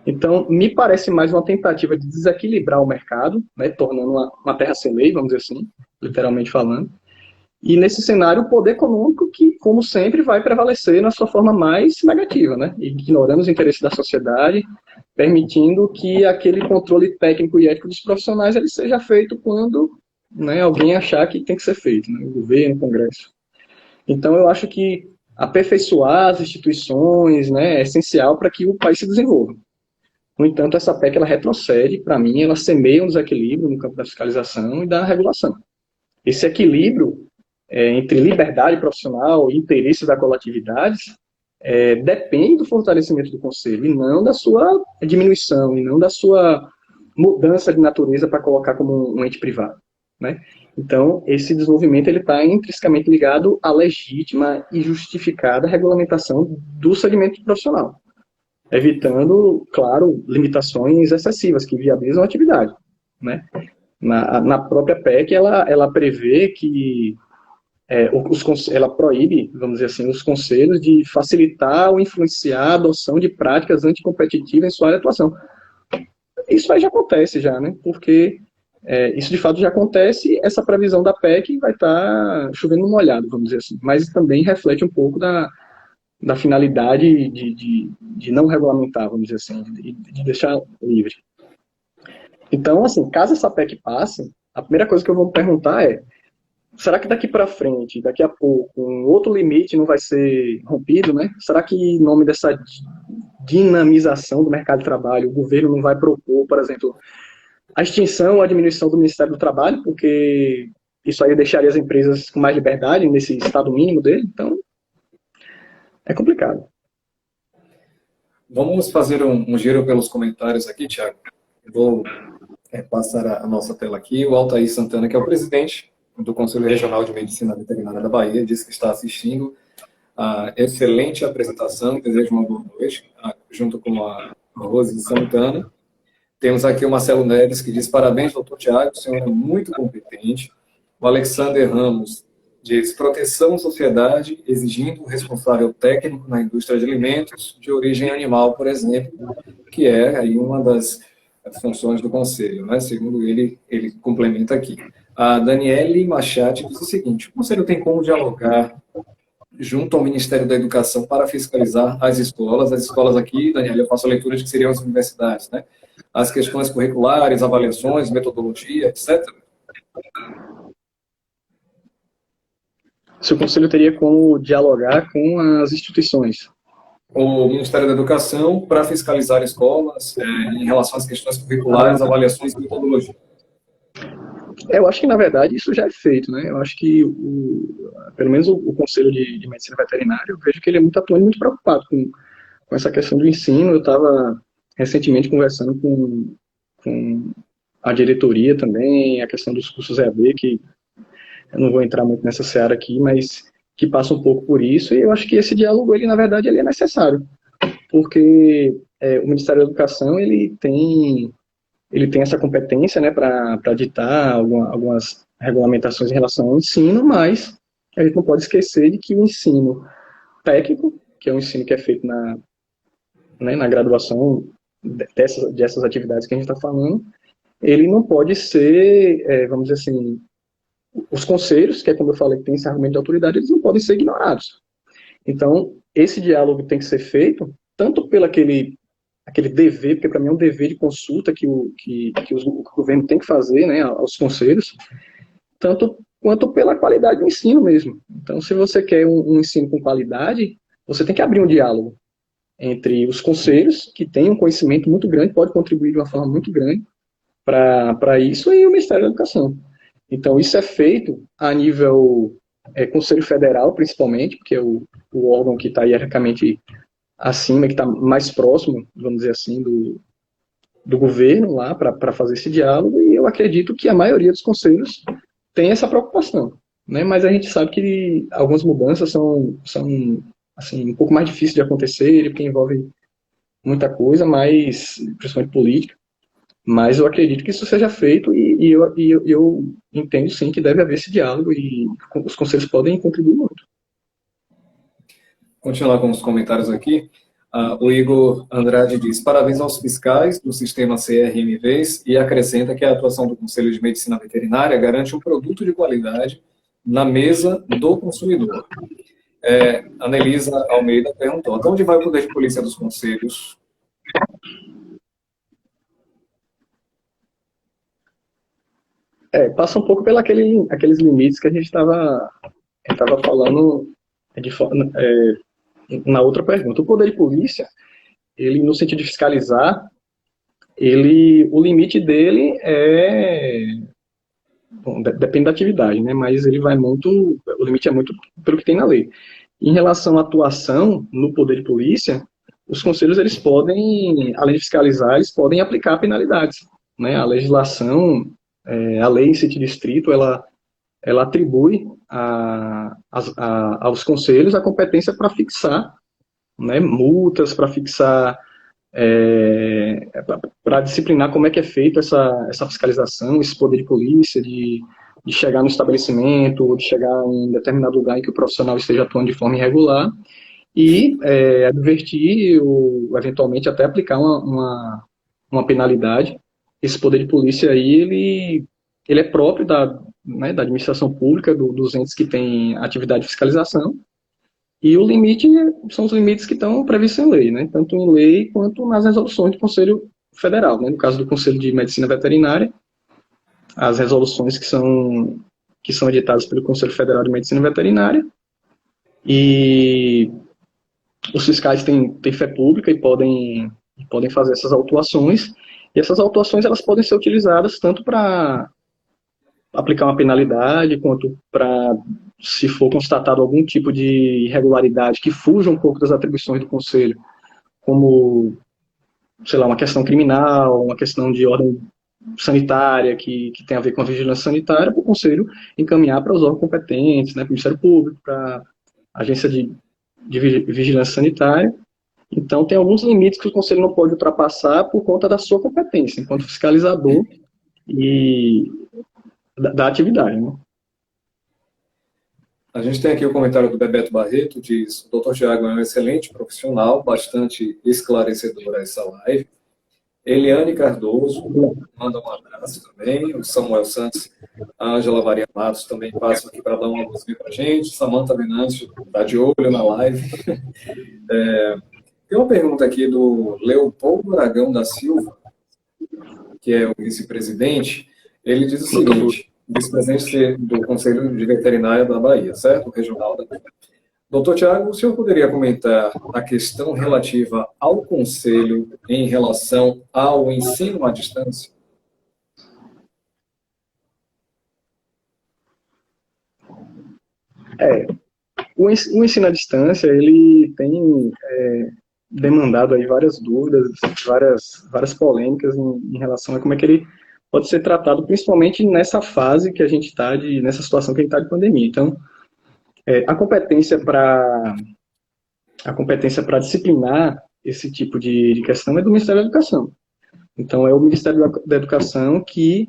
Então, me parece mais uma tentativa de desequilibrar o mercado, né, tornando uma terra sem lei, vamos dizer assim, literalmente falando. E nesse cenário, o poder econômico que, como sempre, vai prevalecer na sua forma mais negativa, né, ignorando os interesses da sociedade, permitindo que aquele controle técnico e ético dos profissionais ele seja feito quando, né, alguém achar que tem que ser feito, né, o governo, o Congresso. Então, eu acho que aperfeiçoar as instituições, né, é essencial para que o país se desenvolva. No entanto, essa PEC ela retrocede, para mim, ela semeia um desequilíbrio no campo da fiscalização e da regulação. Esse equilíbrio entre liberdade profissional e interesses da coletividade depende do fortalecimento do Conselho e não da sua diminuição, e não da sua mudança de natureza para colocar como um ente privado, né? Então, esse desenvolvimento está intrinsecamente ligado à legítima e justificada regulamentação do segmento profissional, evitando, claro, limitações excessivas que viabilizam a atividade, né? Na própria PEC, ela prevê que ela proíbe, vamos dizer assim, os conselhos de facilitar ou influenciar a adoção de práticas anticompetitivas em sua área de atuação. Isso aí já acontece, né? Porque isso de fato já acontece, essa previsão da PEC vai estar chovendo no molhado, vamos dizer assim, mas também reflete um pouco da finalidade de não regulamentar, vamos dizer assim, de deixar livre. Então, assim, caso essa PEC passe, a primeira coisa que eu vou me perguntar é: será que daqui para frente, daqui a pouco, um outro limite não vai ser rompido, né? Será que em nome dessa dinamização do mercado de trabalho, o governo não vai propor, por exemplo, a extinção ou a diminuição do Ministério do Trabalho, porque isso aí deixaria as empresas com mais liberdade nesse estado mínimo dele? Então, é complicado. Vamos fazer um giro pelos comentários aqui, Thiago. Eu vou passar a nossa tela aqui. O Altair Santana, que é o presidente do Conselho Regional de Medicina Veterinária da Bahia, disse que está assistindo a excelente apresentação. Desejo uma boa noite, junto com a Rose Santana. Temos aqui o Marcelo Neves, que diz: parabéns, doutor Thiago, o senhor é muito competente. O Alexander Ramos diz: proteção à sociedade, exigindo o responsável técnico na indústria de alimentos de origem animal, por exemplo, que é aí uma das funções do Conselho, né? Segundo ele complementa aqui. A Daniele Machado diz o seguinte: o Conselho tem como dialogar junto ao Ministério da Educação para fiscalizar as escolas. As escolas aqui, Daniel, eu faço a leitura de que seriam as universidades, né? As questões curriculares, avaliações, metodologia, etc. Se o conselho teria como dialogar com as instituições. O Ministério da Educação para fiscalizar escolas em relação às questões curriculares, avaliações e metodologia. Eu acho que, na verdade, isso já é feito, né? Eu acho que, pelo menos o Conselho de Medicina Veterinária, eu vejo que ele é muito atuante, muito preocupado com essa questão do ensino. Eu estava recentemente conversando com a diretoria também, a questão dos cursos EAD, que eu não vou entrar muito nessa seara aqui, mas que passa um pouco por isso, e eu acho que esse diálogo, ele, na verdade, ele é necessário, porque o Ministério da Educação, ele tem essa competência, né, para ditar algumas regulamentações em relação ao ensino, mas a gente não pode esquecer de que o ensino técnico, que é um ensino que é feito na graduação dessas atividades que a gente está falando, ele não pode ser, vamos dizer assim, os conselhos, que é como eu falei, que tem esse argumento de autoridade, eles não podem ser ignorados. Então, esse diálogo tem que ser feito, tanto pelo aquele dever, porque para mim é um dever de consulta que o governo tem que fazer, né, aos conselhos, tanto quanto pela qualidade do ensino mesmo. Então, se você quer um ensino com qualidade, você tem que abrir um diálogo entre os conselhos, que têm um conhecimento muito grande, pode contribuir de uma forma muito grande para isso, e o Ministério da Educação. Então, isso é feito a nível Conselho Federal, principalmente, porque é o órgão que está hierarquicamente acima, que está mais próximo, vamos dizer assim, do governo lá para fazer esse diálogo, e eu acredito que a maioria dos conselhos tem essa preocupação, né? Mas a gente sabe que algumas mudanças são assim, um pouco mais difíceis de acontecer, porque envolve muita coisa, mas principalmente política. Mas eu acredito que isso seja feito e eu entendo sim que deve haver esse diálogo e os conselhos podem contribuir muito. Continuar com os comentários aqui. O Igor Andrade diz: parabéns aos fiscais do sistema CRMVs, e acrescenta que a atuação do Conselho de Medicina Veterinária garante um produto de qualidade na mesa do consumidor. A Nelisa Almeida perguntou: até onde vai o poder de polícia dos conselhos? Passa um pouco aqueles limites que a gente estava falando na outra pergunta. O poder de polícia, ele, no sentido de fiscalizar, o limite dele bom, depende da atividade, né? Mas ele vai muito, o limite é muito pelo que tem na lei. Em relação à atuação no poder de polícia, os conselhos, eles podem, além de fiscalizar, eles podem aplicar penalidades, né? A legislação, a lei em sentido estrito, ela atribui aos conselhos a competência para fixar, né, multas, para fixar, para disciplinar como é que é feita essa fiscalização, esse poder de polícia, de chegar no estabelecimento, de chegar em determinado lugar em que o profissional esteja atuando de forma irregular e advertir, ou eventualmente até aplicar uma penalidade. Esse poder de polícia aí, ele é próprio da administração pública, dos entes que têm atividade de fiscalização, e o limite são os limites que estão previstos em lei, né? Tanto em lei quanto nas resoluções do Conselho Federal, né? No caso do Conselho de Medicina Veterinária, as resoluções que são editadas pelo Conselho Federal de Medicina Veterinária, e os fiscais têm fé pública e podem fazer essas autuações, e essas autuações, elas podem ser utilizadas tanto para aplicar uma penalidade, quanto para, se for constatado algum tipo de irregularidade que fuja um pouco das atribuições do Conselho, como, sei lá, uma questão criminal, uma questão de ordem sanitária, que tem a ver com a vigilância sanitária, para o Conselho encaminhar para os órgãos competentes, né, para o Ministério Público, para a Agência de Vigilância Sanitária. Então, tem alguns limites que o Conselho não pode ultrapassar por conta da sua competência, enquanto fiscalizador e da atividade, né? A gente tem aqui o comentário do Bebeto Barreto, diz: o Dr. Tiago é um excelente profissional, bastante esclarecedor essa live. Eliane Cardoso, manda um abraço também. O Samuel Santos, a Ângela Maria Matos também passa aqui para dar uma luzinha para a gente. Samanta Venâncio está de olho na live. Tem uma pergunta aqui do Leopoldo Aragão da Silva, que é o vice-presidente. Ele diz o seguinte: vice-presidente do Conselho de Veterinária da Bahia, certo? Regional da Bahia. Doutor Tiago, o senhor poderia comentar a questão relativa ao Conselho em relação ao ensino à distância? O ensino à distância, ele tem demandado aí várias dúvidas, várias polêmicas em relação a como é que ele pode ser tratado, principalmente nessa fase que a gente está, nessa situação que a gente está de pandemia. Então, a competência para disciplinar esse tipo de questão é do Ministério da Educação. Então, é o Ministério da Educação que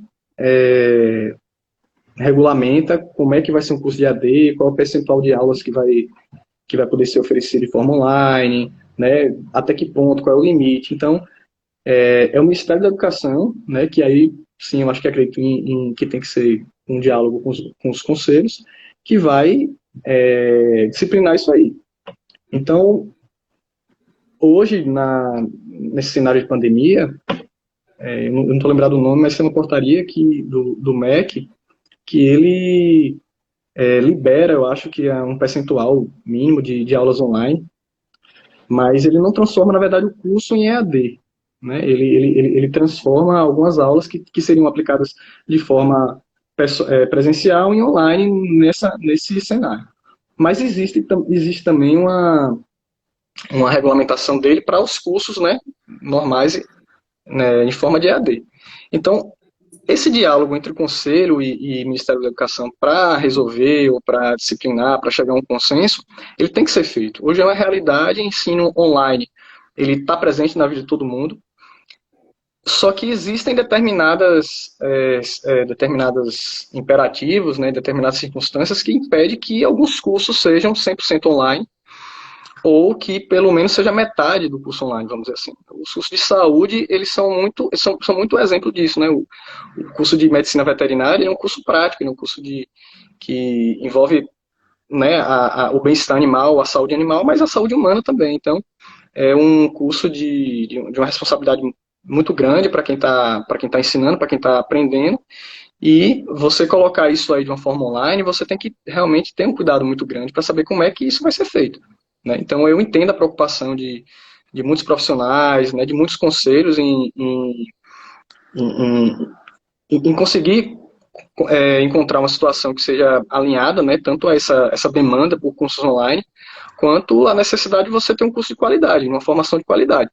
regulamenta como é que vai ser um curso de AD, qual é o percentual de aulas que vai poder ser oferecido de forma online, né, até que ponto, qual é o limite. Então, é o Ministério da Educação, né, que aí, sim, eu acho que acredito que tem que ser um diálogo com os conselhos, que vai disciplinar isso aí. Então, hoje, nesse cenário de pandemia, eu não estou lembrado do nome, mas tem uma portaria do MEC que ele libera, eu acho que é um percentual mínimo de aulas online, mas ele não transforma, na verdade, o curso em EAD. Né? Ele transforma algumas aulas que seriam aplicadas de forma presencial em online nesse cenário. Mas existe também uma regulamentação dele para os cursos, né, normais, né, em forma de EAD. Então, esse diálogo entre o Conselho e Ministério da Educação para resolver ou para disciplinar, para chegar a um consenso, ele tem que ser feito. Hoje é uma realidade, ensino online, ele está presente na vida de todo mundo, só que existem determinados imperativos, né, determinadas circunstâncias que impedem que alguns cursos sejam 100% online, ou que pelo menos seja metade do curso online, vamos dizer assim. Os cursos de saúde, eles são muito exemplo disso, né? O curso de medicina veterinária é um curso prático, é um curso que envolve, né, o bem-estar animal, a saúde animal, mas a saúde humana também. Então, é um curso de uma responsabilidade muito grande para quem tá ensinando, para quem está aprendendo, e você colocar isso aí de uma forma online, você tem que realmente ter um cuidado muito grande para saber como é que isso vai ser feito. Né? Então, eu entendo a preocupação de muitos profissionais, né, de muitos conselhos em conseguir encontrar uma situação que seja alinhada, né, tanto a essa demanda por cursos online, quanto a necessidade de você ter um curso de qualidade, uma formação de qualidade.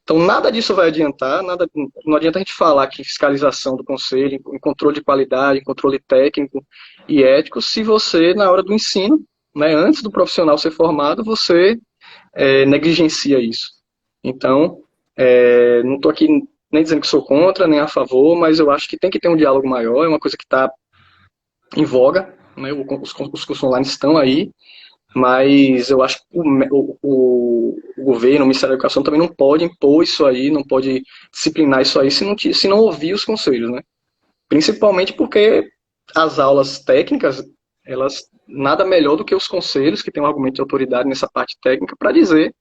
Então, nada disso vai adiantar, não adianta a gente falar que fiscalização do conselho, em controle de qualidade, em controle técnico e ético, se você, na hora do ensino, né, antes do profissional ser formado, você negligencia isso. Então, não estou aqui nem dizendo que sou contra, nem a favor, mas eu acho que tem que ter um diálogo maior, é uma coisa que está em voga, né, os cursos online estão aí, mas eu acho que o governo, o Ministério da Educação também não pode impor isso aí, não pode disciplinar isso aí se não ouvir os conselhos, né? Principalmente porque as aulas técnicas, elas nada melhor do que os conselhos, que têm um argumento de autoridade nessa parte técnica, para dizer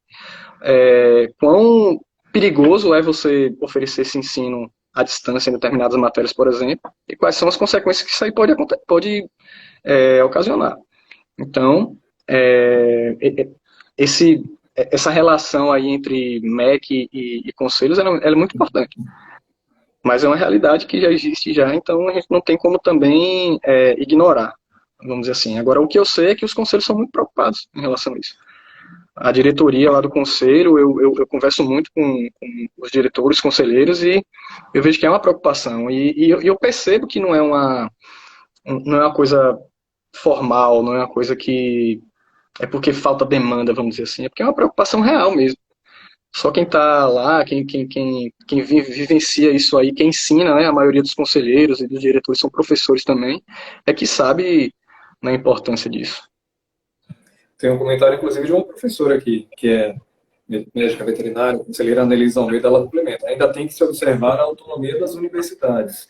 quão perigoso é você oferecer esse ensino à distância em determinadas matérias, por exemplo, e quais são as consequências que isso aí pode ocasionar. Então, essa relação aí entre MEC e conselhos ela é muito importante. Mas é uma realidade que já existe já, então a gente não tem como também ignorar, vamos dizer assim. Agora, o que eu sei é que os conselhos são muito preocupados em relação a isso. A diretoria lá do conselho, eu converso muito com os diretores, conselheiros, e eu vejo que é uma preocupação. E eu percebo que não é uma coisa formal, não é uma coisa que é porque falta demanda, vamos dizer assim, é porque é uma preocupação real mesmo. Só quem está lá, quem vivencia isso aí, quem ensina, né, a maioria dos conselheiros e dos diretores são professores também, é que sabe, né, a importância disso. Tem um comentário, inclusive, de uma professora aqui, que é médica veterinária, a conselheira Annelise Almeida, ela complementa. Ainda tem que se observar a autonomia das universidades.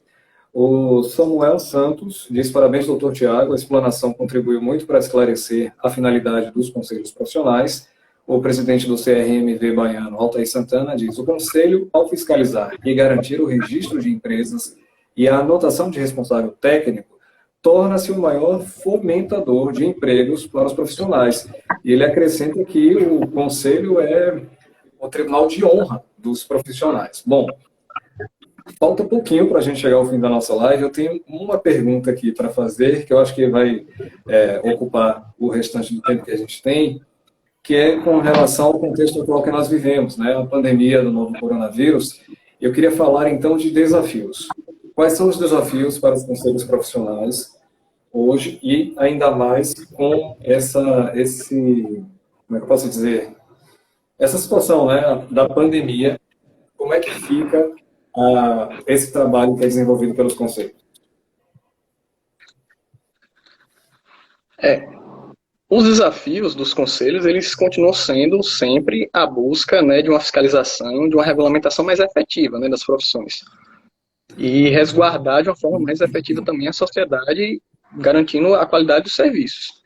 O Samuel Santos diz: parabéns, doutor Tiago, a explanação contribuiu muito para esclarecer a finalidade dos conselhos profissionais. O presidente do CRMV baiano, Altair Santana, diz: o conselho, ao fiscalizar e garantir o registro de empresas e a anotação de responsável técnico, torna-se o maior fomentador de empregos para os profissionais. E ele acrescenta que o conselho é o tribunal de honra dos profissionais. Bom, falta um pouquinho para a gente chegar ao fim da nossa live. Eu tenho uma pergunta aqui para fazer, que eu acho que vai ocupar o restante do tempo que a gente tem, que é com relação ao contexto atual que nós vivemos, né? A pandemia do novo coronavírus. Eu queria falar, então, de desafios. Quais são os desafios para os conselhos profissionais hoje e ainda mais com como é que eu posso dizer, essa situação, né, da pandemia, como é que fica esse trabalho que é desenvolvido pelos conselhos? Os desafios dos conselhos, eles continuam sendo sempre a busca, né, de uma fiscalização, de uma regulamentação mais efetiva, né, das profissões. E resguardar de uma forma mais efetiva também a sociedade, garantindo a qualidade dos serviços.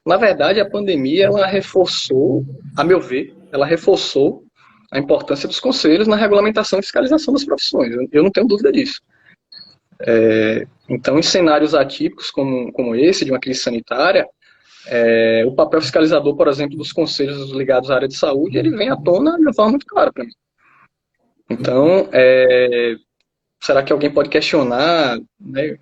Na verdade, a pandemia, ela reforçou, a meu ver, ela reforçou a importância dos conselhos na regulamentação e fiscalização das profissões. Eu não tenho dúvida disso. Então, em cenários atípicos como esse, de uma crise sanitária, o papel fiscalizador, por exemplo, dos conselhos ligados à área de saúde, ele vem à tona de uma forma muito clara para mim. Então, será que alguém pode questionar, né,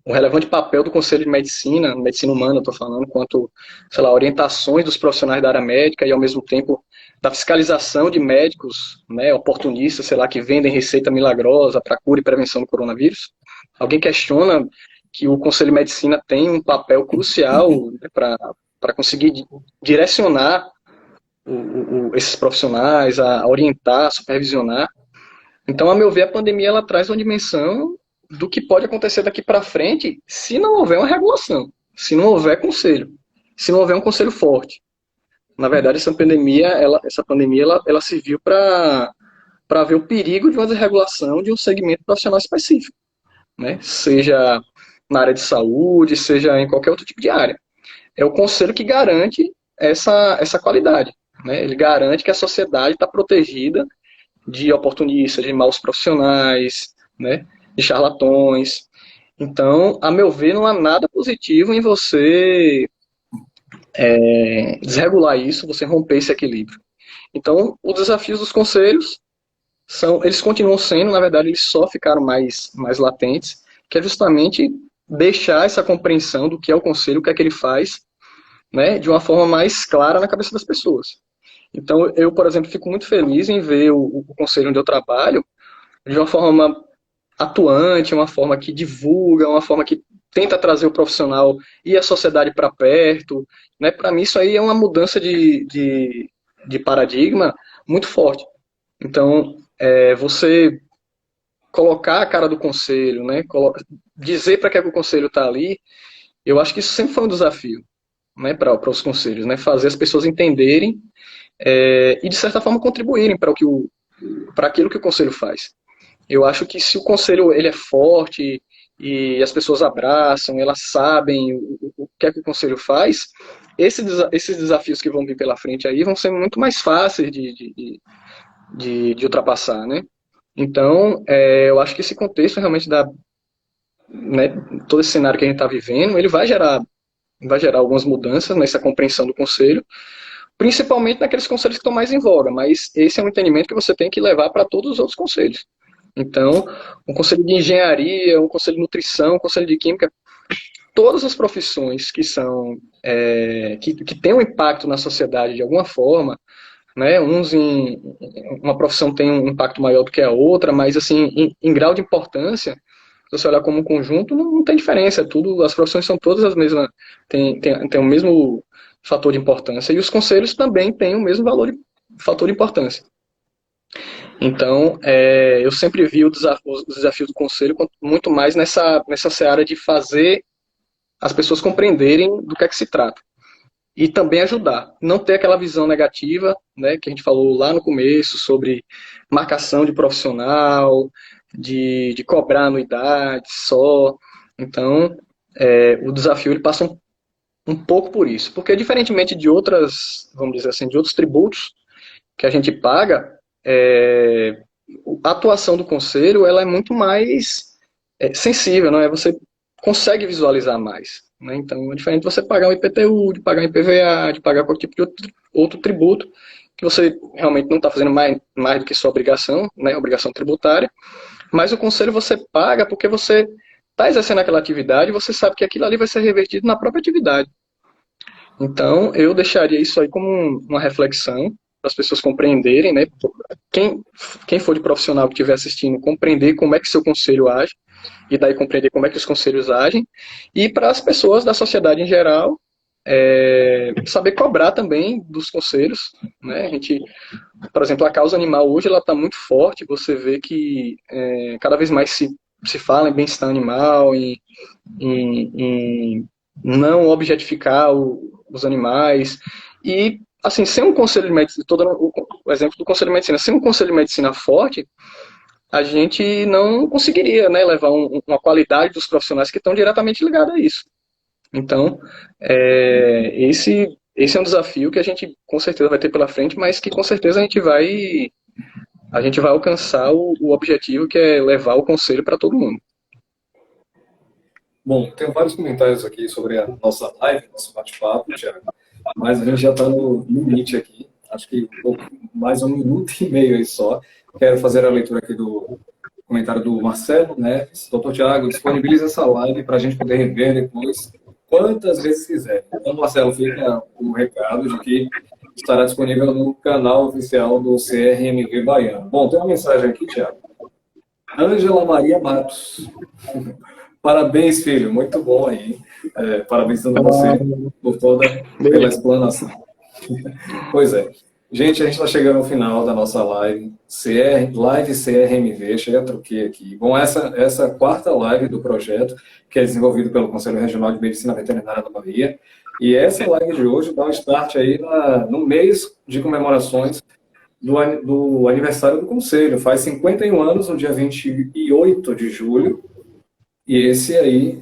o relevante papel do Conselho de Medicina humana, estou falando, quanto, sei lá, orientações dos profissionais da área médica e, ao mesmo tempo, da fiscalização de médicos, né, oportunistas, sei lá, que vendem receita milagrosa para cura e prevenção do coronavírus? Alguém questiona que o Conselho de Medicina tem um papel crucial, né, para conseguir direcionar esses profissionais, a orientar, a supervisionar? Então, a meu ver, a pandemia ela traz uma dimensão do que pode acontecer daqui para frente se não houver uma regulação, se não houver conselho, se não houver um conselho forte. Na verdade, essa pandemia ela serviu para ver o perigo de uma desregulação de um segmento profissional específico, né? Seja na área de saúde, seja em qualquer outro tipo de área. É o conselho que garante essa qualidade, né? Ele garante que a sociedade está protegida de oportunistas, de maus profissionais, né, de charlatões. Então, a meu ver, não há nada positivo em você desregular isso, você romper esse equilíbrio. Então, os desafios dos conselhos eles continuam sendo, na verdade, eles só ficaram mais latentes, que é justamente deixar essa compreensão do que é o conselho, o que é que ele faz, né, de uma forma mais clara na cabeça das pessoas. Então, eu, por exemplo, fico muito feliz em ver o conselho onde eu trabalho de uma forma atuante, uma forma que divulga, uma forma que tenta trazer o profissional e a sociedade para perto, né? Para mim, isso aí é uma mudança de paradigma muito forte. Então, você colocar a cara do conselho, né? Dizer para que o conselho está ali, eu acho que isso sempre foi um desafio, né? Para os conselhos, né? Fazer as pessoas entenderem e, de certa forma, contribuírem para aquilo que o conselho faz. Eu acho que se o conselho ele é forte e as pessoas abraçam, elas sabem o que é que o conselho faz, esses desafios que vão vir pela frente aí vão ser muito mais fáceis de ultrapassar, né? Então, eu acho que esse contexto realmente né, todo esse cenário que a gente está vivendo, ele vai gerar algumas mudanças nessa compreensão do conselho, principalmente naqueles conselhos que estão mais em voga, mas esse é um entendimento que você tem que levar para todos os outros conselhos. Então, um conselho de engenharia, um conselho de nutrição, um conselho de química, todas as profissões que são que têm um impacto na sociedade de alguma forma, né? Uma profissão tem um impacto maior do que a outra, mas assim, em grau de importância, se você olhar como um conjunto, não tem diferença. As profissões são todas as mesmas, tem o mesmo fator de importância, e os conselhos também têm o mesmo fator de importância. Então, eu sempre vi os desafios do conselho muito mais nessa seara de fazer as pessoas compreenderem do que é que se trata. e também ajudar. Não ter aquela visão negativa, né, que a gente falou lá no começo, sobre marcação de profissional, de cobrar anuidade só. Então, o desafio ele passa um pouco por isso. Porque, diferentemente de outras, vamos dizer assim, de outros tributos que a gente paga, a atuação do conselho ela é muito mais sensível, não é? Você consegue visualizar mais. Né? Então, é diferente de você pagar um IPTU, de pagar um IPVA, de pagar qualquer tipo de outro tributo, que você realmente não está fazendo mais do que sua obrigação, né? Obrigação tributária, mas o conselho você paga porque você está exercendo aquela atividade e você sabe que aquilo ali vai ser revertido na própria atividade. Então, eu deixaria isso aí como uma reflexão para as pessoas compreenderem, né? Quem for de profissional que estiver assistindo, compreender como é que seu conselho age, e daí compreender como é que os conselhos agem, e para as pessoas da sociedade em geral, saber cobrar também dos conselhos, né? A gente, por exemplo, a causa animal hoje ela está muito forte, você vê que cada vez mais se fala em bem-estar animal, em não objetificar os animais, e assim, sem um conselho de medicina, todo o exemplo do conselho de medicina, sem um conselho de medicina forte, a gente não conseguiria, né, levar uma qualidade dos profissionais que estão diretamente ligados a isso. Então, esse é um desafio que a gente com certeza vai ter pela frente, mas que com certeza a gente vai alcançar o objetivo que é levar o conselho para todo mundo. Bom, tem vários comentários aqui sobre a nossa live, nosso bate-papo, Thiago, mas a gente já está no limite aqui, acho que mais 1 minuto e meio aí só. Quero fazer a leitura aqui do comentário do Marcelo Neves. Doutor Thiago, disponibiliza essa live para a gente poder rever depois, quantas vezes quiser. Então, Marcelo, fica o recado de que estará disponível no canal oficial do CRMV Baiano. Bom, tem uma mensagem aqui, Thiago. Ângela Maria Matos. Parabéns, filho. Muito bom aí. Parabéns a você pela explanação. Pois é. Gente, a gente está chegando ao final da nossa live CRMV, chega a truque aqui. Bom, essa quarta live do projeto, que é desenvolvido pelo Conselho Regional de Medicina Veterinária da Bahia, e essa live de hoje dá um start aí no mês de comemorações do aniversário do Conselho. Faz 51 anos, no dia 28 de julho, e esse aí,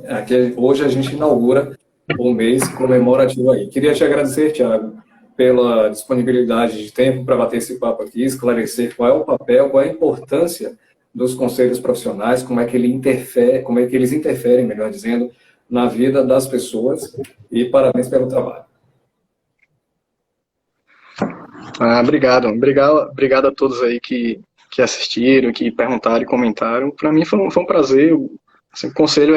hoje a gente inaugura o mês comemorativo aí. Queria te agradecer, Thiago, pela disponibilidade de tempo para bater esse papo aqui, esclarecer qual é o papel, qual é a importância dos conselhos profissionais, como é que eles interferem, melhor dizendo, na vida das pessoas, e parabéns pelo trabalho. Obrigado a todos aí que assistiram, que perguntaram e comentaram. Para mim foi um prazer. Assim, o conselho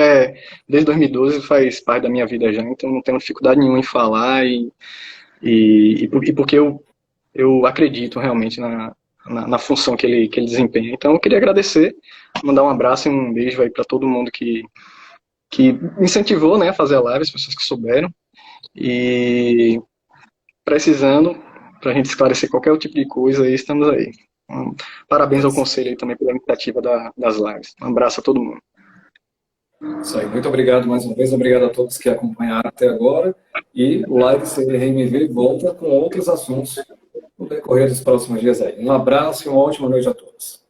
desde 2012 faz parte da minha vida já, então não tenho dificuldade nenhuma em falar e porque eu acredito realmente na função que ele desempenha. Então eu queria agradecer, mandar um abraço e um beijo aí para todo mundo que incentivou, né, a fazer a live, as pessoas que souberam, e precisando, para a gente esclarecer qualquer tipo de coisa, aí estamos aí. Parabéns ao conselho aí também pela iniciativa das lives. Um abraço a todo mundo. Isso aí, muito obrigado mais uma vez, obrigado a todos que acompanharam até agora, e o Live CRMV volta com outros assuntos no decorrer dos próximos dias aí. Um abraço e uma ótima noite a todos.